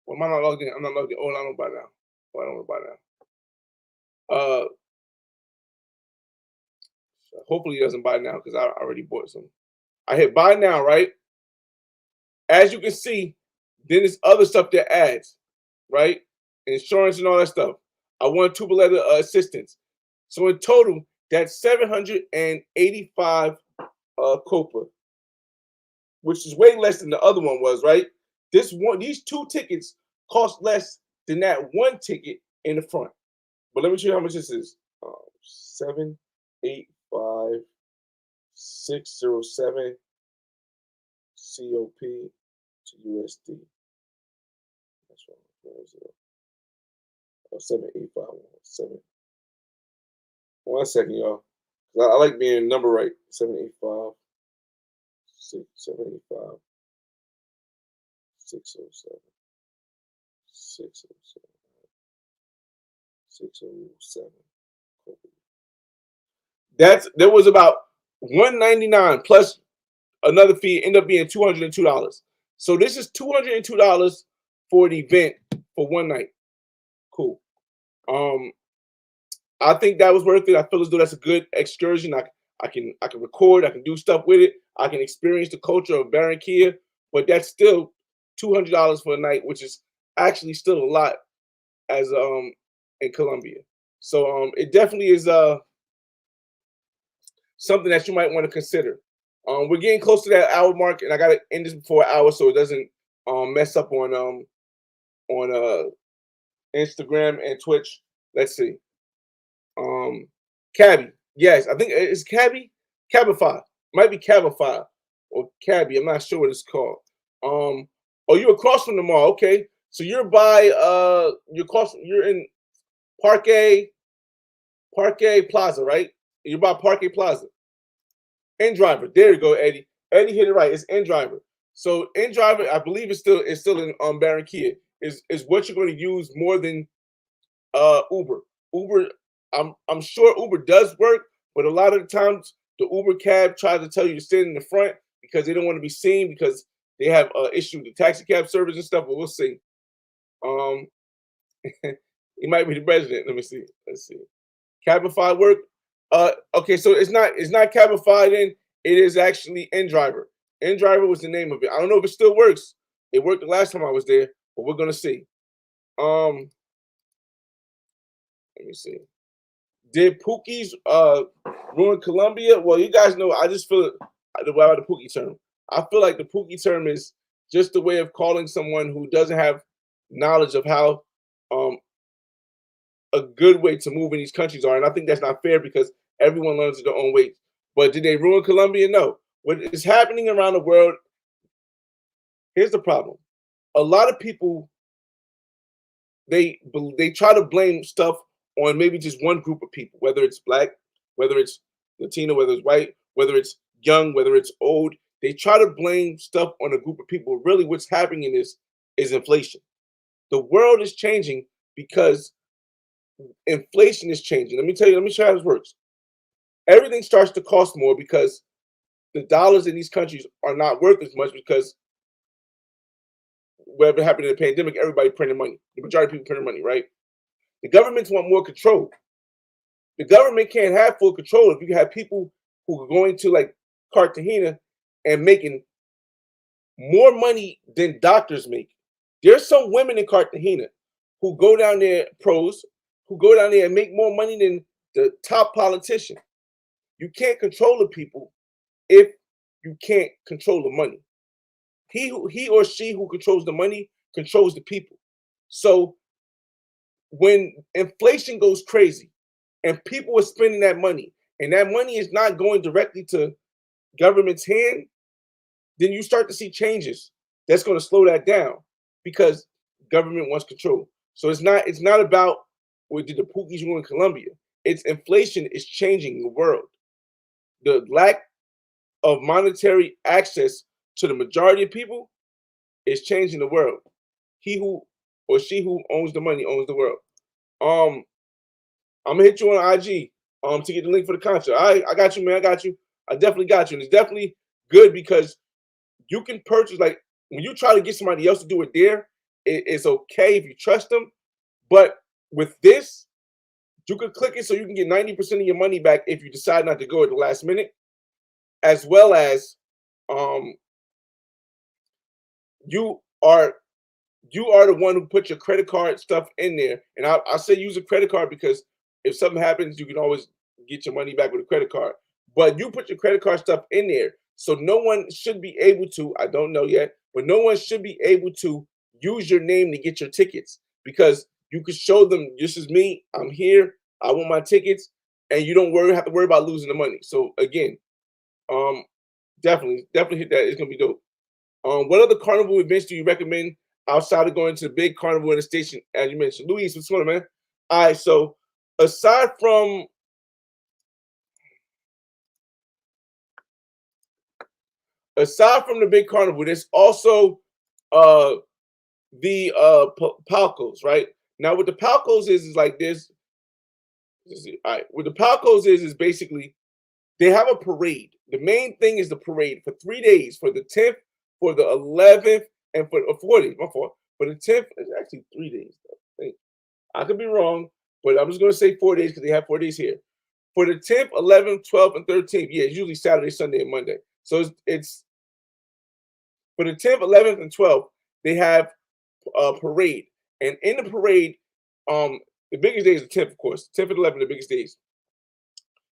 Well, am I not logged in? I'm not logged in. Oh, I don't buy now. Oh, I don't want to buy now. Hopefully he doesn't buy now because I already bought some. I hit buy now, right? As you can see, then there's other stuff that adds, right? Insurance and all that stuff. I want two letter assistance. So in total, that's 785 Copa, which is way less than the other one was, right? These two tickets cost less than that one ticket in the front. But let me show you how much this is. 785,607 COP to USD. That's right. 78517. 1 second, y'all. I like being number right. 785. 785. 607. 607. 607. There was about $199 plus another fee, ended up being $202. So this is $202 for an event for one night. Cool. Um, I think that was worth it. I feel as though that's a good excursion. I can record. I can do stuff with it. I can experience the culture of Barranquilla, but that's still $200 for a night, which is actually still a lot as in Colombia. So it definitely is something that you might want to consider. We're getting close to that hour mark, and I gotta end this before an hour so it doesn't mess up on Instagram and Twitch. Let's see. Cabby. Yes, I think it's Cabby. Cabify. Might be Cabify or Cabby. I'm not sure what it's called. Oh, you're across from the mall. Okay. So you're by you're in Parque Plaza, right? You're by Parque Plaza. N Driver. There you go, Eddie. Eddie hit it right. It's N Driver. So N Driver, I believe it's still in Barranquilla. Is what you're going to use more than Uber. Uber, I'm sure Uber does work, but a lot of the times the Uber cab tries to tell you to stand in the front because they don't want to be seen because they have issue with the taxi cab service and stuff. But we'll see. Um, he might be the president. Let me see. Let's see. Cabify work. Okay, so it's not Cabify then. It is actually N Driver. N Driver was the name of it. I don't know if it still works. It worked the last time I was there, but we're gonna see. Um, Let me see. Did Pookie's ruin Colombia? Well, you guys know I just feel about the Pookie term. I feel like the Pookie term is just a way of calling someone who doesn't have knowledge of how um, a good way to move in these countries are, and I think that's not fair because everyone learns at their own way. But did they ruin Colombia? No. What is happening around the world? Here's the problem. A lot of people they try to blame stuff on maybe just one group of people, whether it's black, whether it's Latino, whether it's white, whether it's young, whether it's old. They try to blame stuff on a group of people. Really, what's happening in this is inflation. The world is changing because inflation is changing. Let me tell you, let me show you how this works. Everything starts to cost more because the dollars in these countries are not worth as much because whatever happened in the pandemic, everybody printed money. The majority of people printed money, right? The governments want more control. The government can't have full control if you have people who are going to like Cartagena and making more money than doctors make. There's some women in Cartagena who go down there, pros, who go down there and make more money than the top politician. You can't control the people if you can't control the money. He or she who controls the money controls the people. So when inflation goes crazy and people are spending that money and that money is not going directly to government's hand, then you start to see changes that's going to slow that down because government wants control. So it's not about what did the Pookies do in Colombia. It's inflation is changing the world. The lack of monetary access to the majority of people is changing the world. He who or she who owns the money owns the world. Um, I'm gonna hit you on IG to get the link for the concert. I got you, man. I got you. I definitely got you. And it's definitely good because you can purchase like when you try to get somebody else to do it there, it's okay if you trust them. But with this, you can click it so you can get 90% of your money back if you decide not to go at the last minute, as well as um, you are you are the one who put your credit card stuff in there. And I say use a credit card because if something happens, you can always get your money back with a credit card. But you put your credit card stuff in there. So no one should be able to, I don't know yet, but no one should be able to use your name to get your tickets because you could show them this is me, I'm here, I want my tickets, and you don't have to worry about losing the money. So again, um, definitely hit that. It's gonna be dope. What other carnival events do you recommend outside of going to the big carnival in the station, as you mentioned? Luis, what's going on, man? All right, so aside from the big carnival, there's also uh the palcos, right? Now, what the palcos is like this. All right, what the palcos is basically they have a parade. The main thing is the parade for 3 days, for the 10th, for the 11th, and for 40. My fault. For the 10th, it's actually 3 days. Though. I could be wrong, but I'm just going to say 4 days because they have 4 days here. For the 10th, 11th, 12th, and 13th, yeah, it's usually Saturday, Sunday, and Monday. So it's for the 10th, 11th, and 12th, they have a parade. And in the parade, the biggest day is the 10th, of course. 10th and 11th, the biggest days.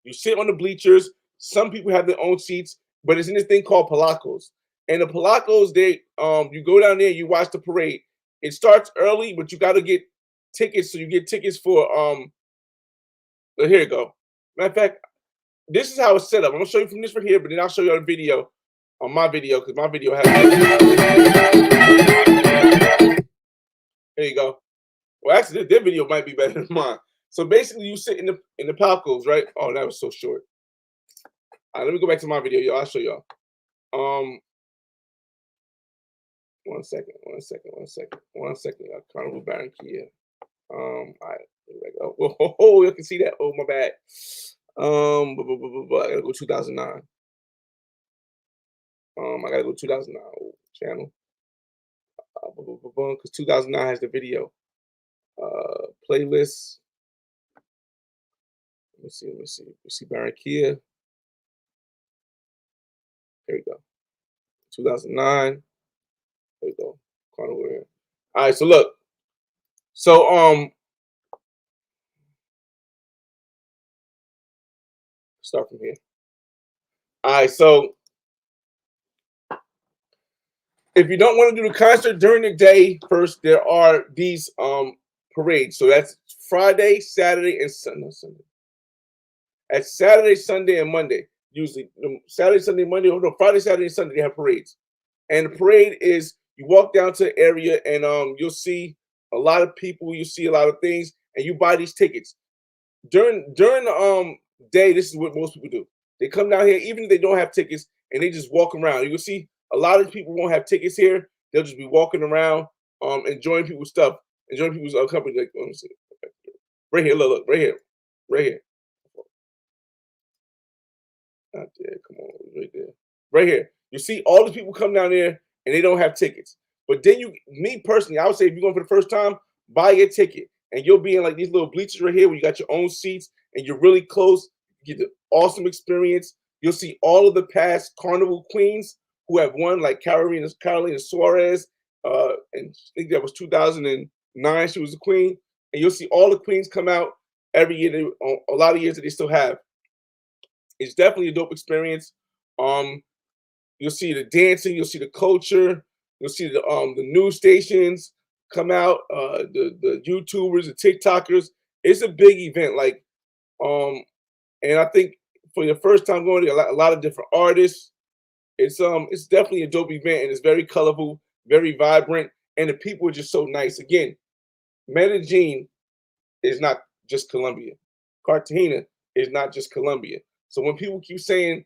You sit on the bleachers. Some people have their own seats, but it's in this thing called palacos. And the palacos, you go down there, you watch the parade. It starts early, but you got to get tickets. So you get tickets for here you go. Matter of fact, this is how it's set up. I'm gonna show you from this right here, but then I'll show you on video, on my video, because my video has. There you go. Well, actually, their video might be better than mine. So basically, you sit in the palcos, right? Oh, that was so short. All right, let me go back to my video, y'all. I'll show y'all. 1 second, 1 second, 1 second, 1 second. Carnival Barranquilla. All right, there we go. Oh, you can see that. Oh, my bad. I gotta go 2009. I gotta go 2009 channel. Because 2009 has the video. Playlist. Let me see. We see Barranquilla. There we go. 2009. There we go. Carnival. All right, so look. So start from here. All right, so if you don't want to do the concert during the day, first there are these parades. So that's Friday, Saturday, and Sunday. That's Saturday, Sunday, and Monday. Usually Saturday, Sunday, Monday. Oh no, Friday, Saturday, and Sunday they have parades. And the parade is you walk down to the area and you'll see a lot of people, you see a lot of things, and you buy these tickets. During the day, this is what most people do. They come down here, even if they don't have tickets, and they just walk around. You will see a lot of people won't have tickets here. They'll just be walking around, enjoying people's stuff, enjoying people's company. Like, let me see. Right here, look, right here. Not there, come on, right there. Right here. You see all the people come down there and they don't have tickets. But then me personally, I would say if you're going for the first time, buy your ticket. And you'll be in like these little bleachers right here where you got your own seats and you're really close. You get the awesome experience. You'll see all of the past Carnival queens who have won, like Carolina Suarez. And I think that was 2009. She was a queen. And you'll see all the queens come out every year. A lot of years that they still have. It's definitely a dope experience. You'll see the dancing. You'll see the culture. You'll see the news stations come out, the YouTubers, the TikTokers. It's a big event, like, and I think for your first time going, there a lot of different artists. It's definitely a dope event, and it's very colorful, very vibrant, and the people are just so nice. Again, Medellin is not just Colombia. Cartagena is not just Colombia. So when people keep saying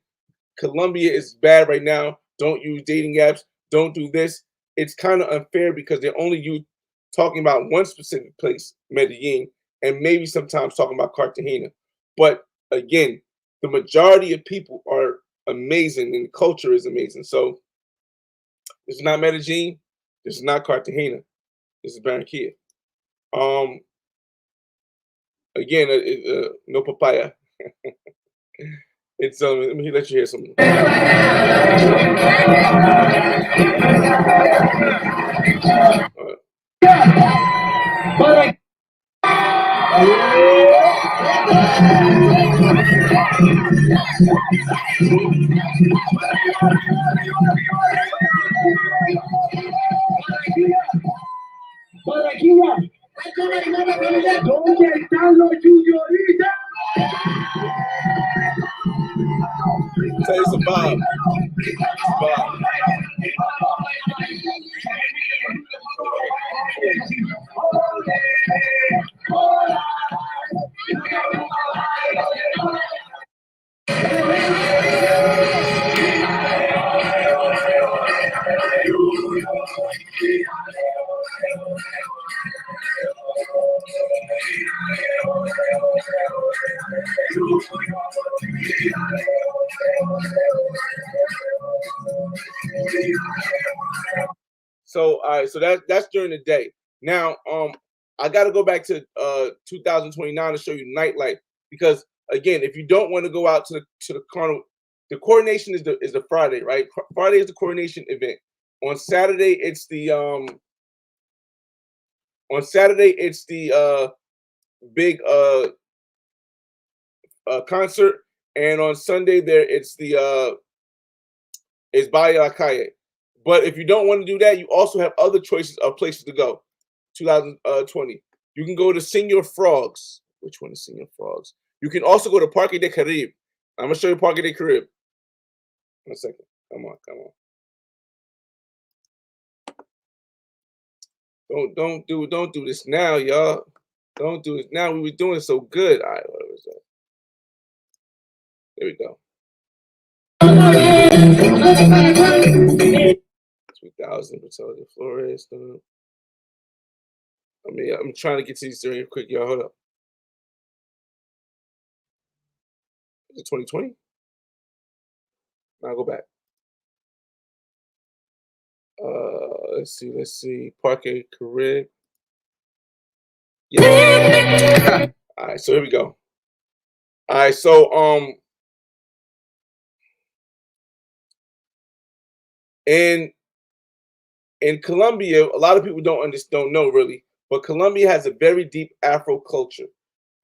Colombia is bad right now, don't use dating apps, don't do this, it's kind of unfair because they're only talking about one specific place, Medellin, and maybe sometimes talking about Cartagena. But again, the majority of people are amazing and the culture is amazing. So this is not Medellin, this is not Cartagena, this is Barranquilla. Again, no papaya. It's let me let you hear something. Barranquilla, ¿dónde están los junioritas? Say it's a vibe. So all right, so that's during the day. Now, I got to go back to 2029 to show you Nightlife, because again, if you don't want to go out to the carnival, the coronation is the Friday, right? Friday is the coronation event. On Saturday, it's the big concert, and on Sunday it's Bahia La Calle. But if you don't want to do that, you also have other choices of places to go. 2020, you can go to Senor Frogs. Which one is Senor Frogs? You can also go to Parque de Caribe. I'm gonna show you Parque de Caribe. 1 second. Come on. Don't do this now, y'all. Don't do it now. We were doing so good. All right, what was that? There we go. 2000 Patel Flores. I'm trying to get to these real quick, y'all. Hold up. Is it 2020? Now go back. Let's see. Parque Carib. Yeah. All right, so here we go. All right, so in Colombia, a lot of people don't know really, but Colombia has a very deep Afro culture,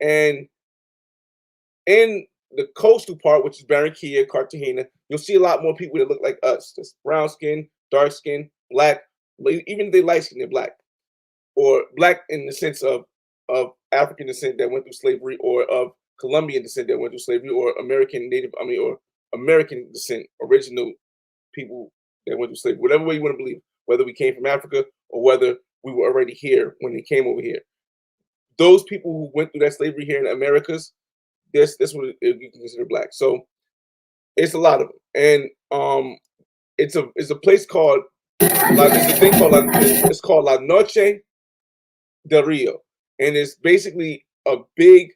and in the coastal part, which is Barranquilla, Cartagena, you'll see a lot more people that look like us. Just brown skin, dark skin, black. Even if they light skin, they're black, or black in the sense of African descent that went through slavery, or of Colombian descent that went through slavery, or American or American descent, original people that went through slavery. Whatever way you want to believe, whether we came from Africa or whether we were already here when they came over here. Those people who went through that slavery here in the Americas, that's what you can consider black. So it's a lot of them, and it's a place called it's called La Noche del Rio, and it's basically a big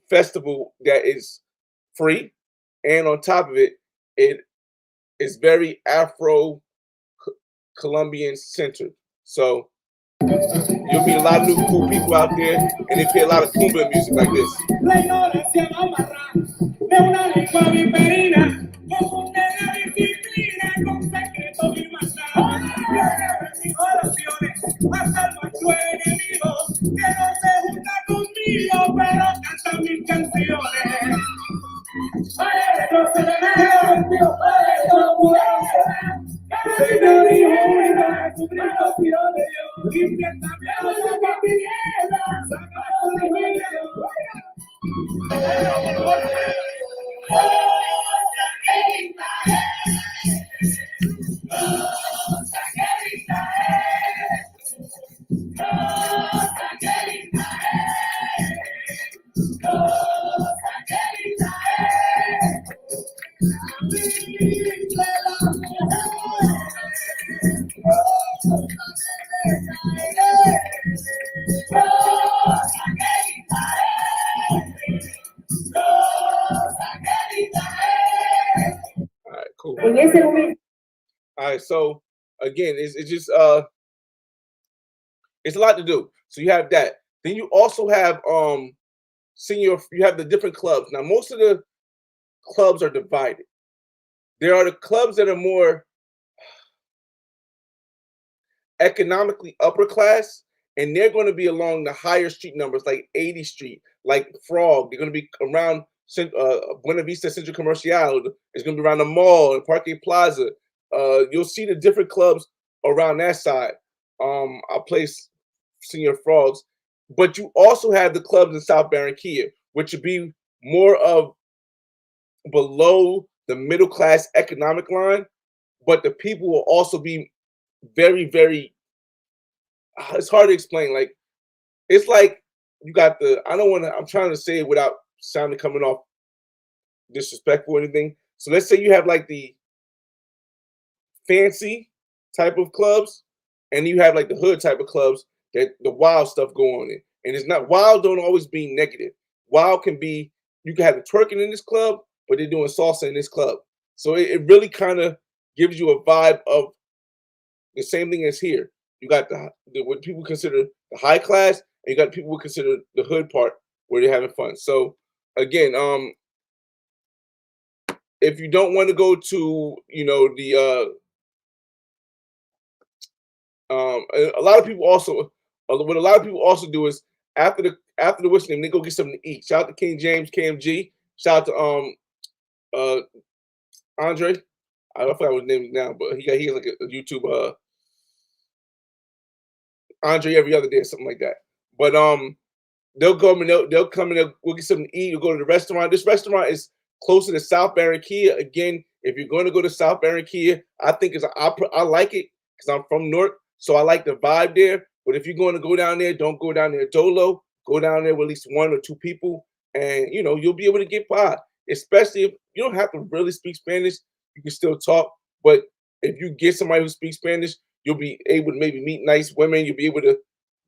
festival that is free, and on top of it, it is very Afro Colombian centered. So you'll meet a lot of new cool people out there, and they play a lot of cumbia music like this. Cool. All right, so again, it's just it's a lot to do. So you have that. Then you also have you have the different clubs. Now most of the clubs are divided. There are the clubs that are more economically upper class, and they're going to be along the higher street numbers, like 80th Street, like Frog. They're going to be around Buena Vista Central Comercial. It's going to be around the mall and Parque Plaza. You'll see the different clubs around that side. I'll place Senor Frogs, but you also have the clubs in South Barranquilla, which would be more of below the middle class economic line, but the people will also be very, very. It's hard to explain. Like it's like you got the. I don't want to. I'm trying to say it without sounding coming off disrespectful or anything. So let's say you have like the fancy type of clubs, and you have like the hood type of clubs that the wild stuff go on in. And it's not wild. Don't always be negative. Wild can be. You can have the twerking in this club, but they're doing salsa in this club. So it really kind of gives you a vibe of the same thing as here. You got what people consider the high class, and you got people who consider the hood part where they're having fun. So again, if you don't want to go to, the a lot of people also, what a lot of people also do is after the what's name, they go get something to eat. Shout out to King James, KMG. Shout out to uh Andre. I forgot what his name is now, but he has like a YouTube Andre every other day or something like that. But they'll we'll get something to eat. We'll go to the restaurant. This restaurant is closer to South Barranquilla. Again, if you're going to go to South Barranquilla, I think I like it because I'm from North, so I like the vibe there. But if you're going to go down there, don't go down there dolo. Go down there with at least one or two people, and you'll be able to get by. Especially if you don't have to really speak Spanish, you can still talk. But if you get somebody who speaks Spanish, you'll be able to maybe meet nice women. You'll be able to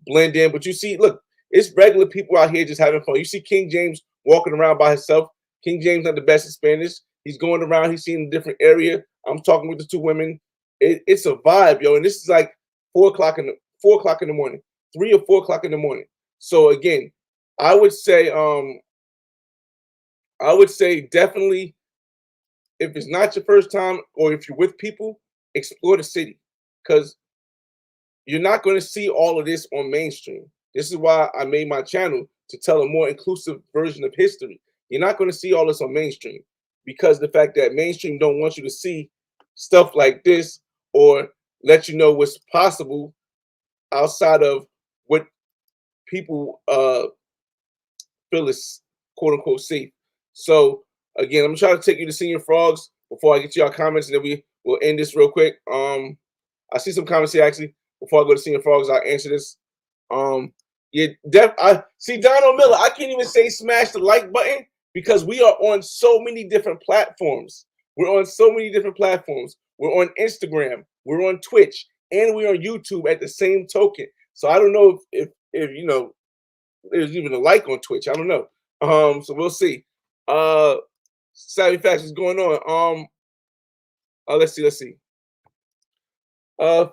blend in. But you see, look, it's regular people out here just having fun. You see King James walking around by himself. King James not the best in Spanish. He's going around. He's seeing a different area. I'm talking with the two women. It's a vibe, yo. And this is like 4 o'clock in the morning, 3 or 4 o'clock in the morning. So again, I would say definitely, if it's not your first time or if you're with people, explore the city, because you're not going to see all of this on mainstream. This is why I made my channel, to tell a more inclusive version of history. You're not going to see all this on mainstream because the fact that mainstream don't want you to see stuff like this or let you know what's possible outside of what people feel is quote unquote safe. So again, I'm trying to take you to Senior Frogs before I get to y'all comments, and then we will end this real quick. I see some comments here actually. Before I go to Senior Frogs, I'll answer this. I see Donald Miller. I can't even say smash the like button because we are on so many different platforms. We're on so many different platforms. We're on Instagram, we're on Twitch, and we're on YouTube at the same token. So I don't know if there's even a like on Twitch. I don't know. So we'll see. Savvy Facts is going on. Let's see.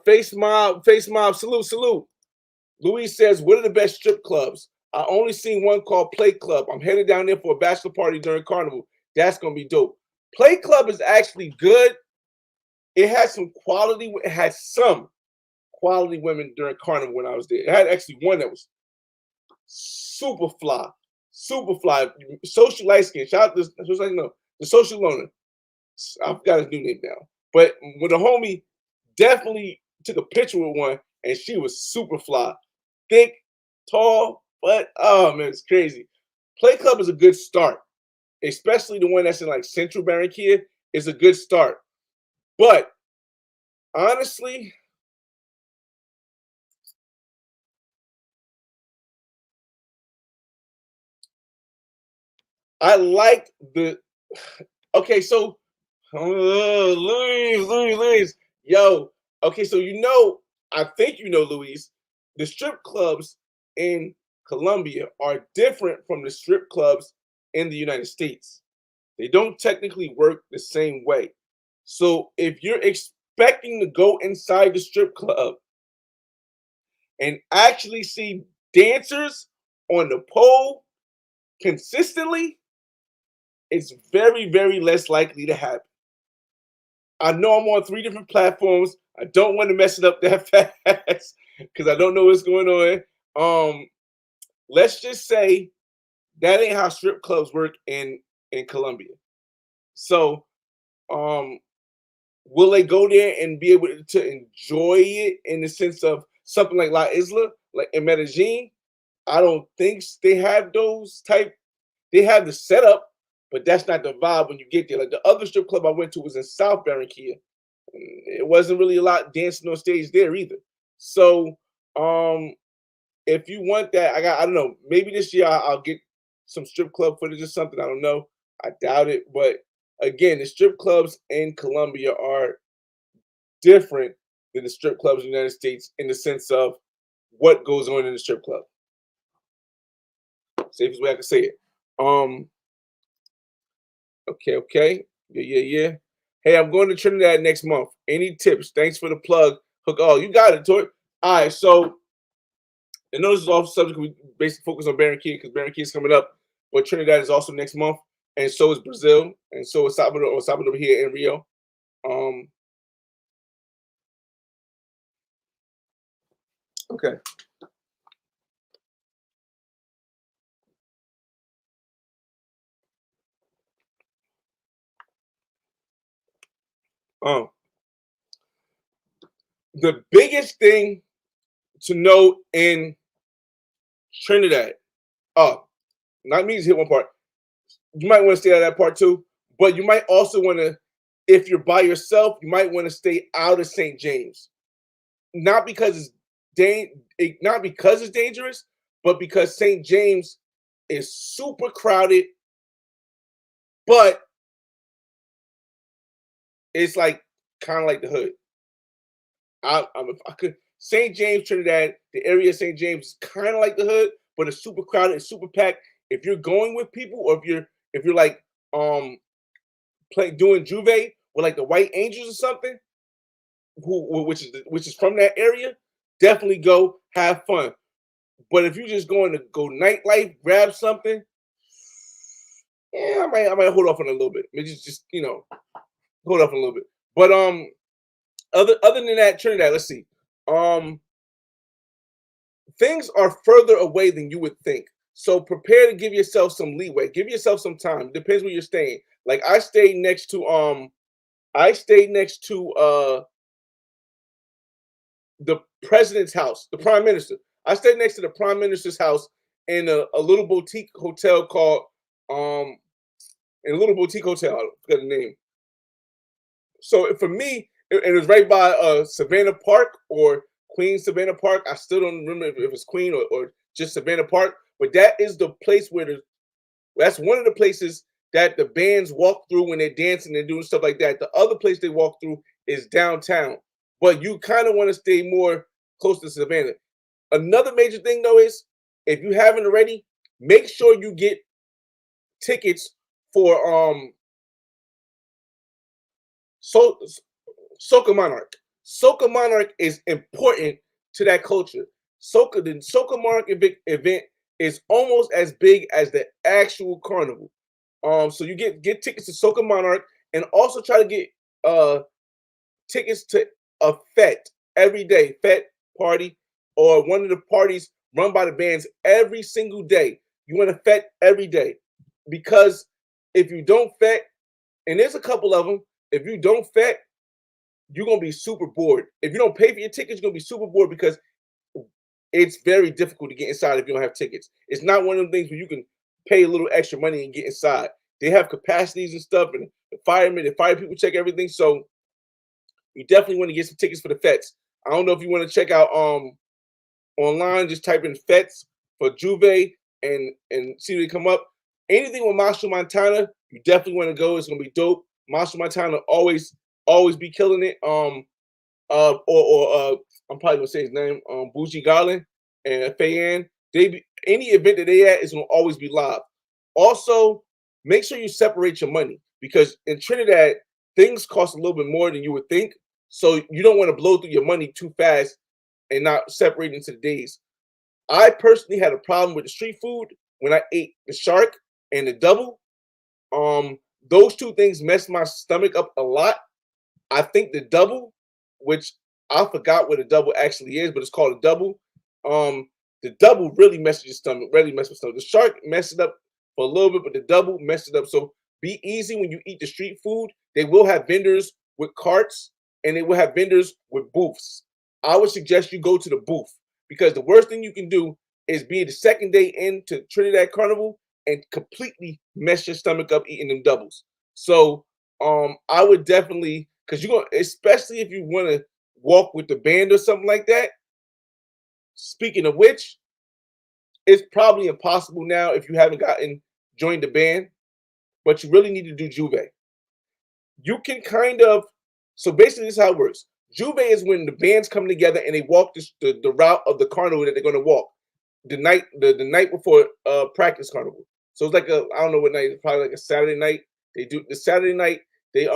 Face mob, salute. Louise says, what are the best strip clubs? I only seen one called Play Club. I'm headed down there for a bachelor party during Carnival. That's gonna be dope. Play Club is actually good. It had some quality women during Carnival when I was there. It had actually one that was super fly, social light skin. Shout out to the social loner. I forgot his new name now. But with a homie, definitely took a picture with one, and she was super fly, thick, tall, but oh man, it's crazy. Play Club is a good start, especially the one that's in like Central Barranquilla is a good start. But honestly, I like the okay, so Louise. Yo, okay, so I think Louise, the strip clubs in Colombia are different from the strip clubs in the United States. They don't technically work the same way. So if you're expecting to go inside the strip club and actually see dancers on the pole consistently, it's very, very less likely to happen. I know I'm on 3 different platforms. I don't want to mess it up that fast because I don't know what's going on. Let's just say that ain't how strip clubs work in Colombia. So, will they go there and be able to enjoy it in the sense of something like La Isla, like in Medellin? I don't think they have those type. They have the setup, but that's not the vibe when you get there. Like the other strip club I went to was in South Barranquilla. It wasn't really a lot dancing on stage there either. So, if you want that, I don't know. Maybe this year I'll get some strip club footage or something. I don't know. I doubt it. But again, the strip clubs in Colombia are different than the strip clubs in the United States in the sense of what goes on in the strip club. Safest way I can say it. Okay. Yeah. Hey, I'm going to Trinidad next month. Any tips? Thanks for the plug. Hook. Oh, you got it, Toy. All right, so I know this is off subject. We basically focus on Barranquilla because Barranquilla is coming up, but Trinidad is also next month, and so is Brazil, and so is Salvador here in Rio. Um, okay. Um, the biggest thing to know in Trinidad, not me to hit one part. You might want to stay out of that part too, but you might also want to, if you're by yourself, you might want to stay out of St. James. Not because not because it's dangerous, but because St. James is super crowded, but it's like kind of like the hood. I could St. James, Trinidad, the area of St. James is kind of like the hood, but it's super crowded, it's super packed. If you're going with people, or if you're like doing Juve with like the White Angels or something, which is from that area, definitely go have fun. But if you're just going to go nightlife, grab something, yeah, I might hold off on a little bit. Maybe just hold off a little bit. But other than that, Trinidad, let's see. Things are further away than you would think. So prepare to give yourself some leeway. Give yourself some time. Depends where you're staying. Like I stayed next to the president's house, the prime minister. I stayed next to the prime minister's house in a little boutique hotel called in a little boutique hotel. I forgot the name. So for me, it was right by Savannah Park or Queen Savannah Park. I still don't remember if it's Queen or just Savannah Park, but that is the place where that's one of the places that the bands walk through when they're dancing and doing stuff like that. The other place they walk through is downtown, but you kind of want to stay more close to Savannah. Another major thing though is if you haven't already, make sure you get tickets for so Soca Monarch. Soca Monarch is important to that culture. The Soca Monarch event is almost as big as the actual carnival. So you get tickets to Soca Monarch, and also try to get tickets to a fete every day, fete party, or one of the parties run by the bands every single day. You want a fete every day, because if you don't fete, and there's a couple of them, if you don't fete, you're gonna be super bored. If you don't pay for your tickets, you're gonna be super bored because it's very difficult to get inside if you don't have tickets. It's not one of them things where you can pay a little extra money and get inside. They have capacities and stuff, and the fire people check everything. So you definitely want to get some tickets for the fets. I don't know if you want to check out online, just type in fets for Juve and see what they come up. Anything with Marshall Montana, you definitely want to go. It's gonna be dope. Marshall Montana always be killing it. I'm probably gonna say his name, Bougie Garland and Fayan. Any event that they at is gonna always be live. Also, make sure you separate your money, because in Trinidad things cost a little bit more than you would think. So you don't want to blow through your money too fast and not separate into the days. I personally had a problem with the street food when I ate the shark and the double. Those two things messed my stomach up a lot. I think the double, which I forgot what a double actually is, but it's called a double. The double really messes your stomach, really messes my stomach. The shark messed it up for a little bit, but the double messed it up. So be easy when you eat the street food. They will have vendors with carts, and they will have vendors with booths. I would suggest you go to the booth, because the worst thing you can do is be the second day into Trinidad Carnival and completely mess your stomach up eating them doubles. So I would definitely, because you're gonna, especially if you want to walk with the band or something like that. Speaking of which, it's probably impossible now if you haven't joined the band, but you really need to do Juve. You can so basically this is how it works. Juve is when the bands come together and they walk the route of the carnival that they're going to walk the night before practice carnival. So it's like I don't know what night, it's probably like a Saturday night. They do the Saturday night, they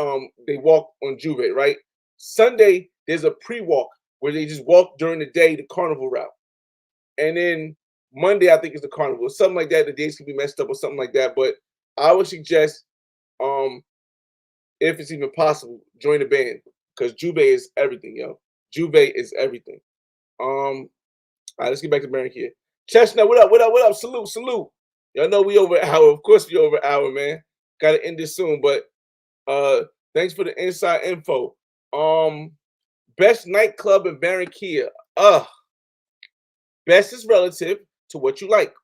walk on Juve, right? Sunday there's a pre-walk where they just walk during the day the Carnival route, and then Monday I think is the Carnival, something like that. The days can be messed up or something like that, but I would suggest, if it's even possible, join the band because Juve is everything, yo. Juve is everything. All right, let's get back to Barranquilla. Chestnut, what up? What up? What up? Salute, salute. Y'all know we over an hour. Of course, we over an hour, man. Got to end this soon, but thanks for the inside info. Best nightclub in Barranquilla. Best is relative to what you like.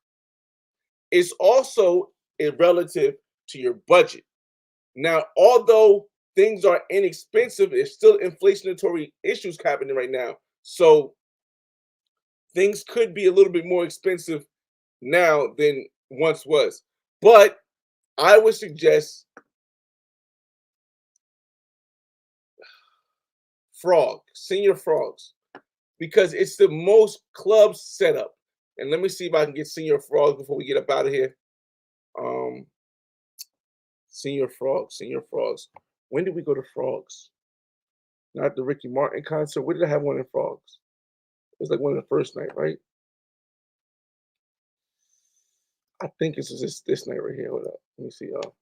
It's also relative to your budget. Now, although things are inexpensive, there's still inflationary issues happening right now. So things could be a little bit more expensive now than once was. But I would suggest Senior Frogs, because it's the most club setup. And let me see if I can get Senior Frogs before we get up out of here. Senior Frogs. When did we go to Frogs? Not the Ricky Martin concert. Where did I have one in Frogs? It was like one of the first night, right? I think it's just this night right here. Hold up. Let me see, y'all.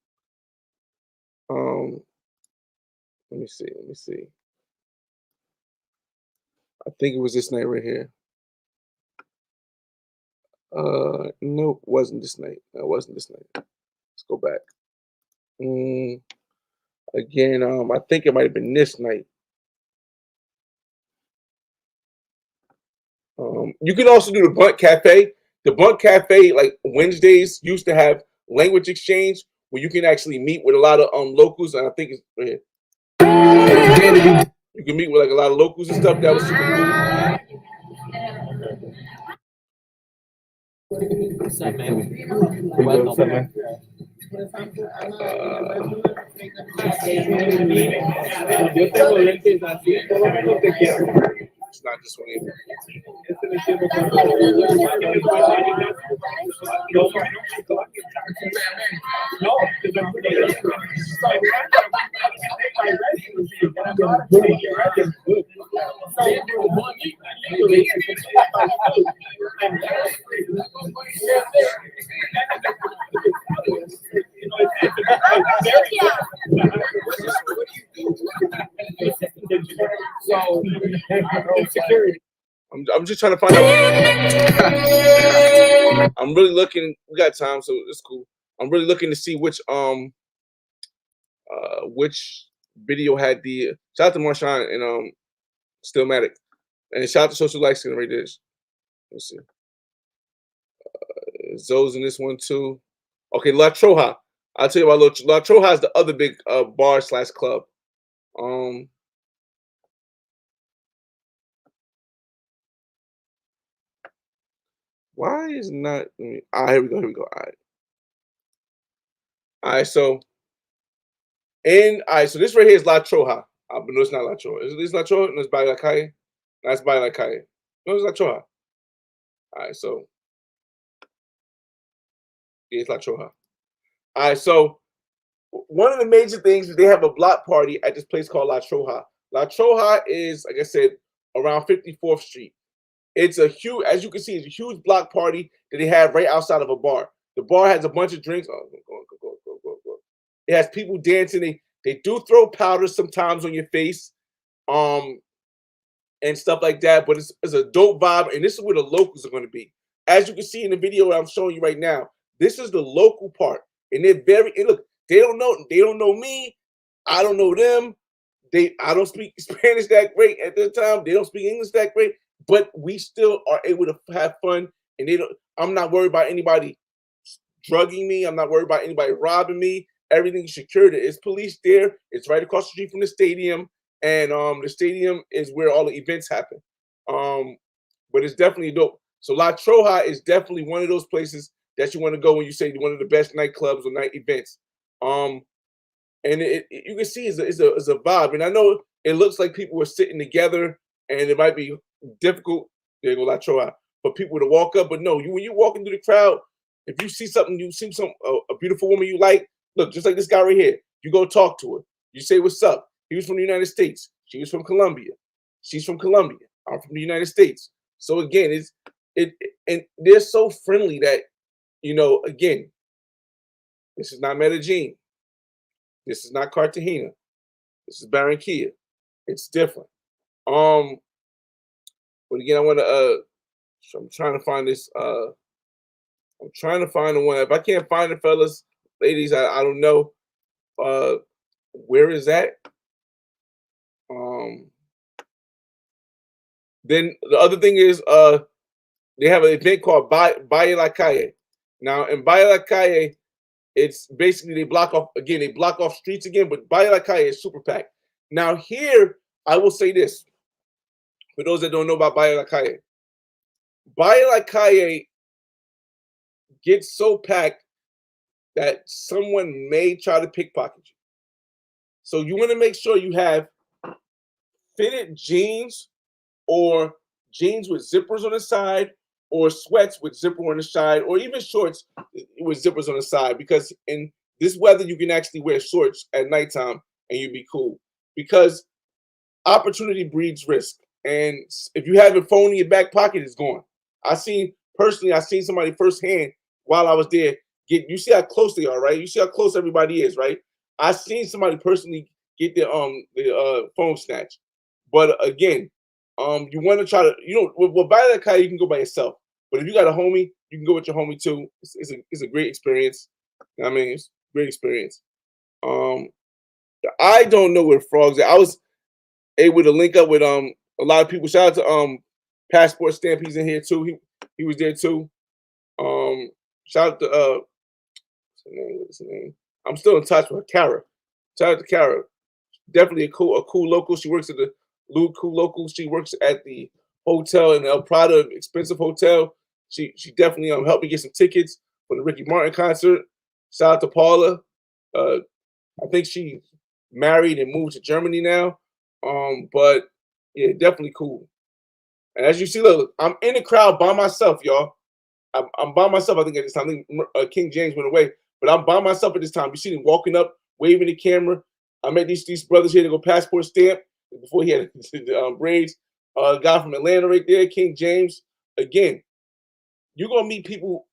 Let me see. I think it was this night right here. No, it wasn't this night. It wasn't this night. Let's go back. Again, I think it might have been this night. You can also do the Bunt Cafe. The Bunt Cafe, like Wednesdays, used to have language exchange where you can actually meet with a lot of locals, and I think it's right here. You can meet with like a lot of locals and stuff. That was super cool. What's up, man? Welcome. It's not this one either. I'm just trying to find out. I'm really looking. We got time, so it's cool. I'm really looking to see which video had the shout out to Marshawn and Stillmatic, and shout out to Social Light Skin right there. Let's see. Zoe's in this one too. Okay, La Troja. I'll tell you about La Troja is the other big bar / club. Why is not? Here we go. All right. So this right here is La Troja. But no, it's not La Troja. Is this La Troja? No, it's by La Calle. That's by La Calle. No, it's La Troja. All right, so yeah, it's La Troja. All right, so one of the major things is they have a block party at this place called La Troja. La Troja is, like I said, around 54th Street. It's a huge, as you can see, it's a huge block party that they have right outside of a bar. The bar has a bunch of drinks. Oh, go. It has people dancing. They do throw powder sometimes on your face, and stuff like that. But it's a dope vibe, and this is where the locals are going to be. As you can see in the video that I'm showing you right now, this is the local part, and they're look. They don't know me. I don't know them. I don't speak Spanish that great at the time. They don't speak English that great. But we still are able to have fun, and I'm not worried about anybody drugging me. I'm not worried about anybody robbing me. Everything's secured. It's police there. It's right across the street from the stadium, and the stadium is where all the events happen. But it's definitely dope. So La Troja is definitely one of those places that you want to go when you say one of the best nightclubs or night events. And you can see it's a vibe, and I know it looks like people are sitting together, and it might be difficult. There you go, La Troja, for people to walk up. But no, when you're walking through the crowd, if you see something, a beautiful woman you like, look, just like this guy right here, you go talk to her. You say what's up. He was from the United States. She was from Colombia. She's from Colombia. I'm from the United States. So again, and they're so friendly that, again, this is not Medellin. This is not Cartagena. This is Barranquilla. It's different. But again, I want to so I'm trying to find this I'm trying to find the one. If I can't find it, fellas, ladies, I don't know. Where is that? Then the other thing is they have an event called Valle La Calle. Now in Valle La Calle, it's basically they block off streets again, but Valle La Calle is super packed. Now here, I will say this, for those that don't know about Valle La Calle gets so packed that someone may try to pickpocket you. So you want to make sure you have fitted jeans or jeans with zippers on the side or sweats with zipper on the side or even shorts with zippers on the side, because in this weather you can actually wear shorts at nighttime and you'd be cool, because opportunity breeds risk. And if you have a phone in your back pocket, it's gone. I seen somebody firsthand while I was there you see how close they are, right? You see how close everybody is, right? I seen somebody personally get their phone snatched. But again, you want to try to, well, by that car you can go by yourself. But if you got a homie, you can go with your homie too. It's a great experience. I mean, it's a great experience. I don't know where frogs are. I was able to link up with a lot of people. Shout out to Passport Stamp. He's in here too. He was there too. Shout out to what's her name? I'm still in touch with her, Kara. Shout out to Kara. Definitely a cool local. She works at the cool local. She works at the hotel in El Prado, expensive hotel. She definitely helped me get some tickets for the Ricky Martin concert. Shout out to Paula. I think she married and moved to Germany now. But yeah, definitely cool. And as you see, look, I'm in the crowd by myself, y'all. I'm by myself. I think at this time, King James went away, but I'm by myself at this time. You see them walking up, waving the camera. I met these brothers here to go Passport Stamp before he had the braids. A guy from Atlanta right there, King James. Again, you're gonna meet people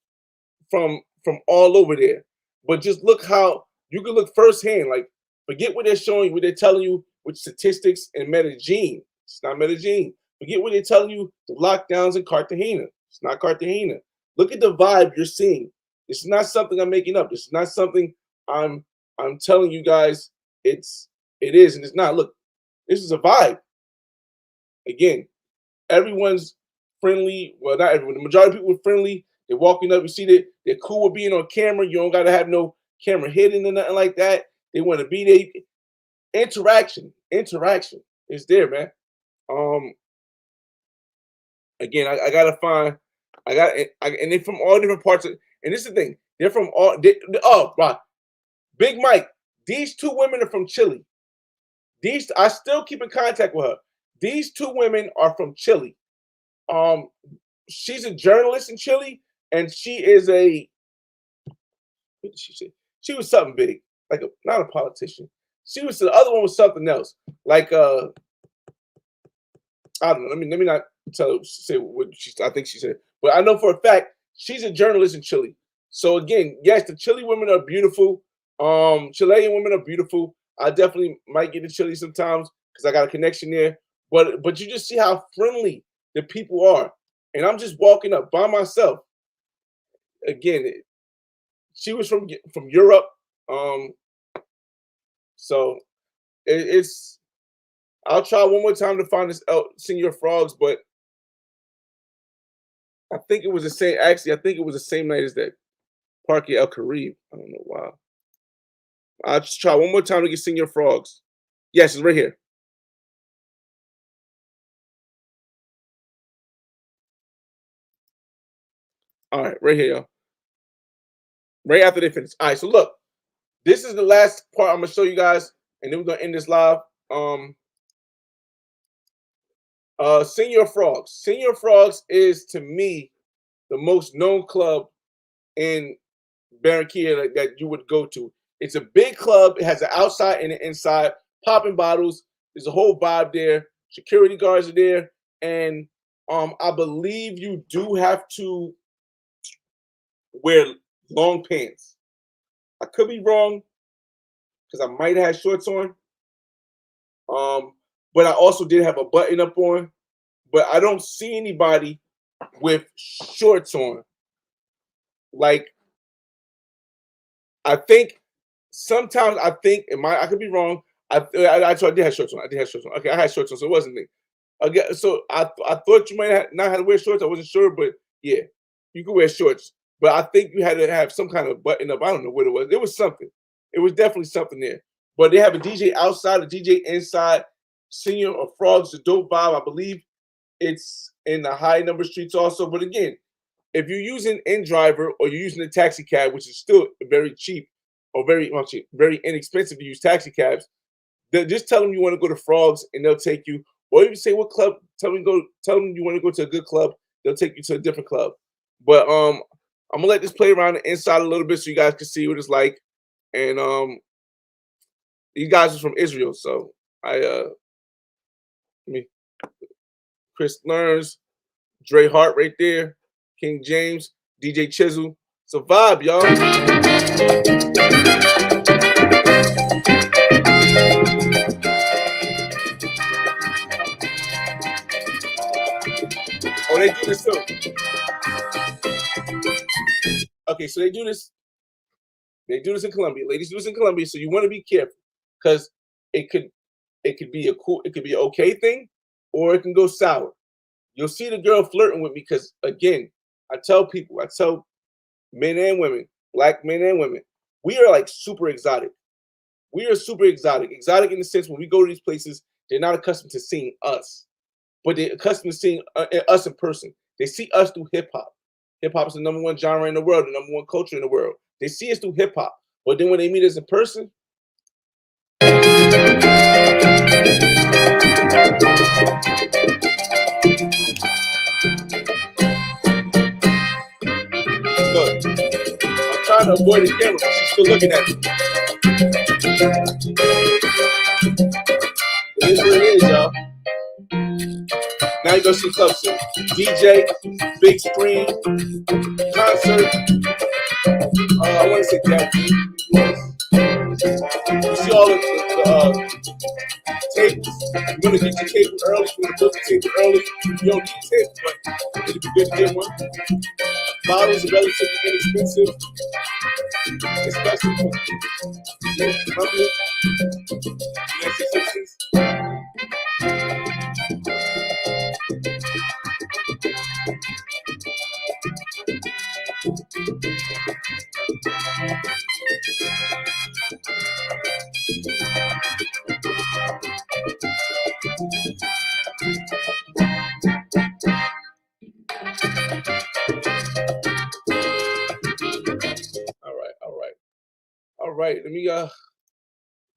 from all over there, but just look how you can look firsthand. Like, forget what they're showing you, what they're telling you with statistics in Medellin. It's not Medellin. Forget what they're telling you, the lockdowns in Cartagena. It's not Cartagena. Look at the vibe you're seeing. It's not something I'm making up. This is not something I'm telling you guys. It is, and it's not. Look, this is a vibe. Again, everyone's friendly. Well, not everyone. The majority of people are friendly. They're walking up. You see that they're cool with being on camera. You don't got to have no camera hidden or nothing like that. They want to be there. Interaction is there, man. Again, I gotta find. And they're from all different parts of. And this is the thing. They're from all. Right. Big Mike. These two women are from Chile. I still keep in contact with her. These two women are from Chile. She's a journalist in Chile, and she is a. What did she say? She was something big, like not a politician. She was, the other one was something else, like I don't know. Let me not say what I think she said, but I know for a fact she's a journalist in Chile. So again, yes, the Chile women are beautiful. Chilean women are beautiful. I definitely might get to Chile sometimes because I got a connection there. But you just see how friendly the people are, and I'm just walking up by myself. Again, she was from Europe, so it's. I'll try one more time to find this Senior Frogs, but I think it was the same. Actually, I think it was the same night as that Parque El Caribe. I don't know why. I'll just try one more time to get Senior Frogs. Yes, it's right here. All right, right here, y'all. Right after they finish. All right, so look, this is the last part I'm gonna show you guys, and then we're gonna end this live. Senior Frogs. Senior Frogs is, to me, the most known club in Barranquilla that you would go to. It's a big club. It has an outside and an inside. Popping bottles. There's a whole vibe there. Security guards are there, and I believe you do have to wear long pants. I could be wrong because I might have had shorts on. But I also did have a button up on. But I don't see anybody with shorts on. Like, I think sometimes I could be wrong. I did have shorts on. I did have shorts on. Okay, I had shorts on, so it wasn't me. Again, so I thought you might not have to wear shorts. I wasn't sure, but yeah, you could wear shorts. But I think you had to have some kind of button up. I don't know what it was. It was something. It was definitely something there. But they have a DJ outside, a DJ inside. Senior or Frogs, the dope vibe. I believe it's in the high number streets also. But again, if you're using InDriver or you're using a taxi cab, which is still very cheap or very inexpensive to use taxi cabs, just tell them you want to go to Frogs and they'll take you. Or even say what club. Tell them you want to go to a good club. They'll take you to a different club. But I'm gonna let this play around the inside a little bit so you guys can see what it's like. And these guys are from Israel, so Chris Learns, Dre Hart right there, King James, DJ Chisel. It's a vibe, y'all. Oh, they do this too. Okay, so they do this. They do this in Colombia. Ladies do this in Colombia, so you want to be careful because it could be an okay thing, or it can go sour. You'll see the girl flirting with me because, again, I tell men and women, black men and women, we are like super exotic. We are super exotic. Exotic in the sense when we go to these places, they're not accustomed to seeing us, but they're accustomed to seeing us in person. They see us through hip hop. Hip hop is the #1 genre in the world, the #1 culture in the world. They see us through hip hop, but then when they meet us in person, look, I'm trying to avoid the camera, but she's still looking at me. It is what it is, y'all. Now you go see club scene. DJ, big screen, concert. I want to say that. You see all the tables. You want to get your table early. You want to book your table early. You don't need a table, but it'd be good to get one. Bottles are relatively inexpensive, especially for Colombia. All right. Let me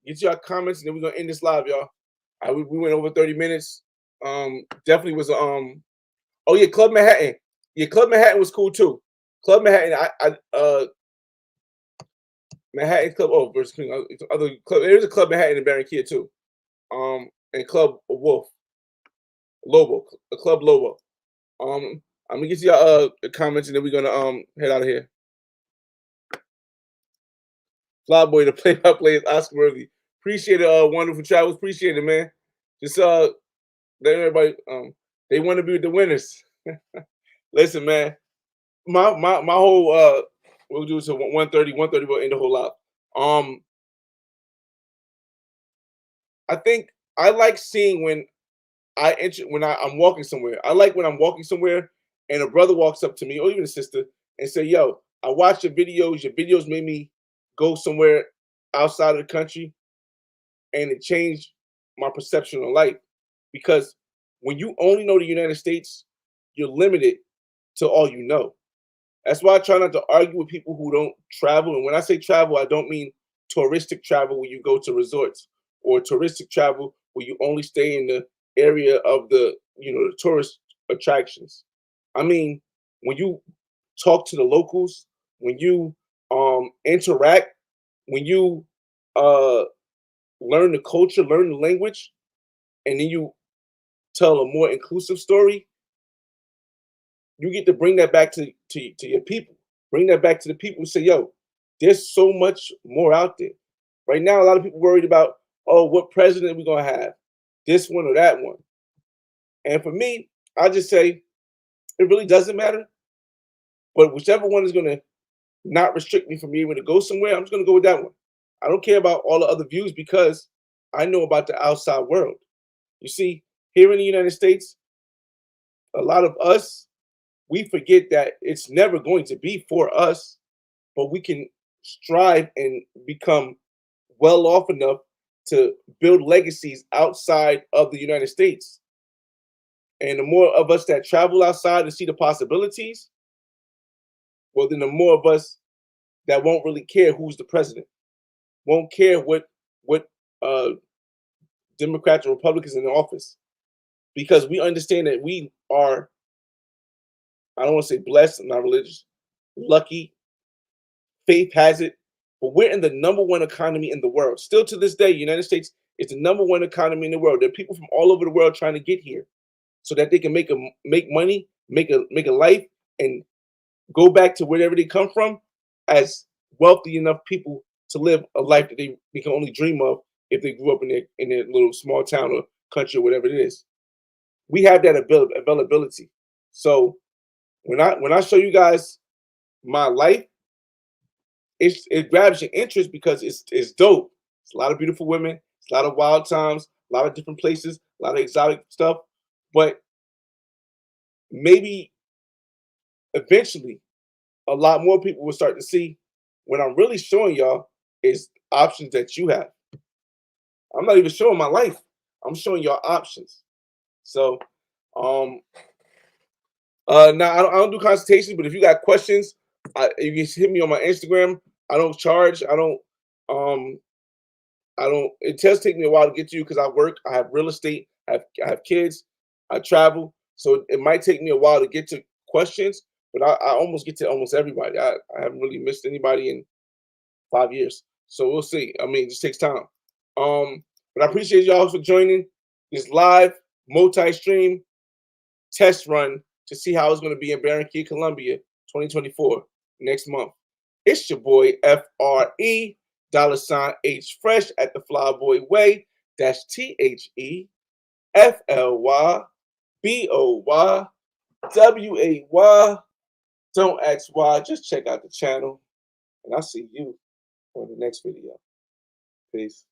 get y'all comments and then we're gonna end this live, y'all. We went over 30 minutes. Definitely was oh yeah, Club Manhattan. Yeah, Club Manhattan was cool too. Club Manhattan, Manhattan Club. Oh, versus other club. There's a Club Manhattan in Barranquilla too. And Club Wolf, Lobo, Club Lobo. I'm gonna get y'all the comments and then we're gonna head out of here. Flyboy, the play-by-play is Oscar worthy. Appreciate it, wonderful travels. Appreciate it, man. Just let everybody they want to be with the winners. Listen, man. My whole we'll do to 1:30. 1:30 we'll end the whole lot. I think I like seeing when I'm walking somewhere. I like when I'm walking somewhere and a brother walks up to me or even a sister and say, "Yo, I watched your videos. Your videos made me go somewhere outside of the country, and it changed my perception of life." Because when you only know the United States, you're limited to all you know. That's why I try not to argue with people who don't travel. And when I say travel, I don't mean touristic travel where you go to resorts or touristic travel where you only stay in the area of the tourist attractions. I mean, when you talk to the locals, when you interact, when you learn the culture, learn the language, and then you tell a more inclusive story, you get to bring that back to your people. Bring that back to the people and say, yo, there's so much more out there. Right now, a lot of people worried about, oh, what president we gonna have, this one or that one. And for me, I just say it really doesn't matter. But whichever one is gonna not restrict me from being able to go somewhere, I'm just gonna go with that one. I don't care about all the other views because I know about the outside world. You see, here in the United States, a lot of us, we forget that it's never going to be for us, but we can strive and become well off enough to build legacies outside of the United States. And the more of us that travel outside and see the possibilities, well, then the more of us that won't really care who's the president, won't care what uh, Democrats or Republicans in office, because we understand that we are, I don't want to say blessed, I'm not religious, lucky, faith has it, but we're in the #1 economy in the world. Still to this day, United States is the #1 economy in the world. There are people from all over the world trying to get here so that they can make money, make a life, and go back to wherever they come from as wealthy enough people to live a life that they can only dream of if they grew up in their little small town or country or whatever it is. We have that availability. So when I show you guys my life, it grabs your interest because it's dope. It's a lot of beautiful women, it's a lot of wild times, a lot of different places, a lot of exotic stuff. But maybe eventually a lot more people will start to see what I'm really showing y'all is options that you have. I'm not even showing my life. I'm showing y'all options. So now I don't do consultations, but if you got questions, you can hit me on my Instagram. I don't charge. Um I don't. It does take me a while to get to you because I work. I have real estate. I have kids. I travel, so it might take me a while to get to questions. But I almost get to almost everybody. I haven't really missed anybody in 5 years. So we'll see. I mean, it just takes time. But I appreciate y'all for joining this live multi-stream test run to see how it's going to be in Barranquilla, Colombia, 2024 next month. It's your boy FRE $H Fresh at the Flyboy Way. That's THEFLYBOYWAY. Don't ask why. Just check out the channel, and I'll see you on the next video. Peace.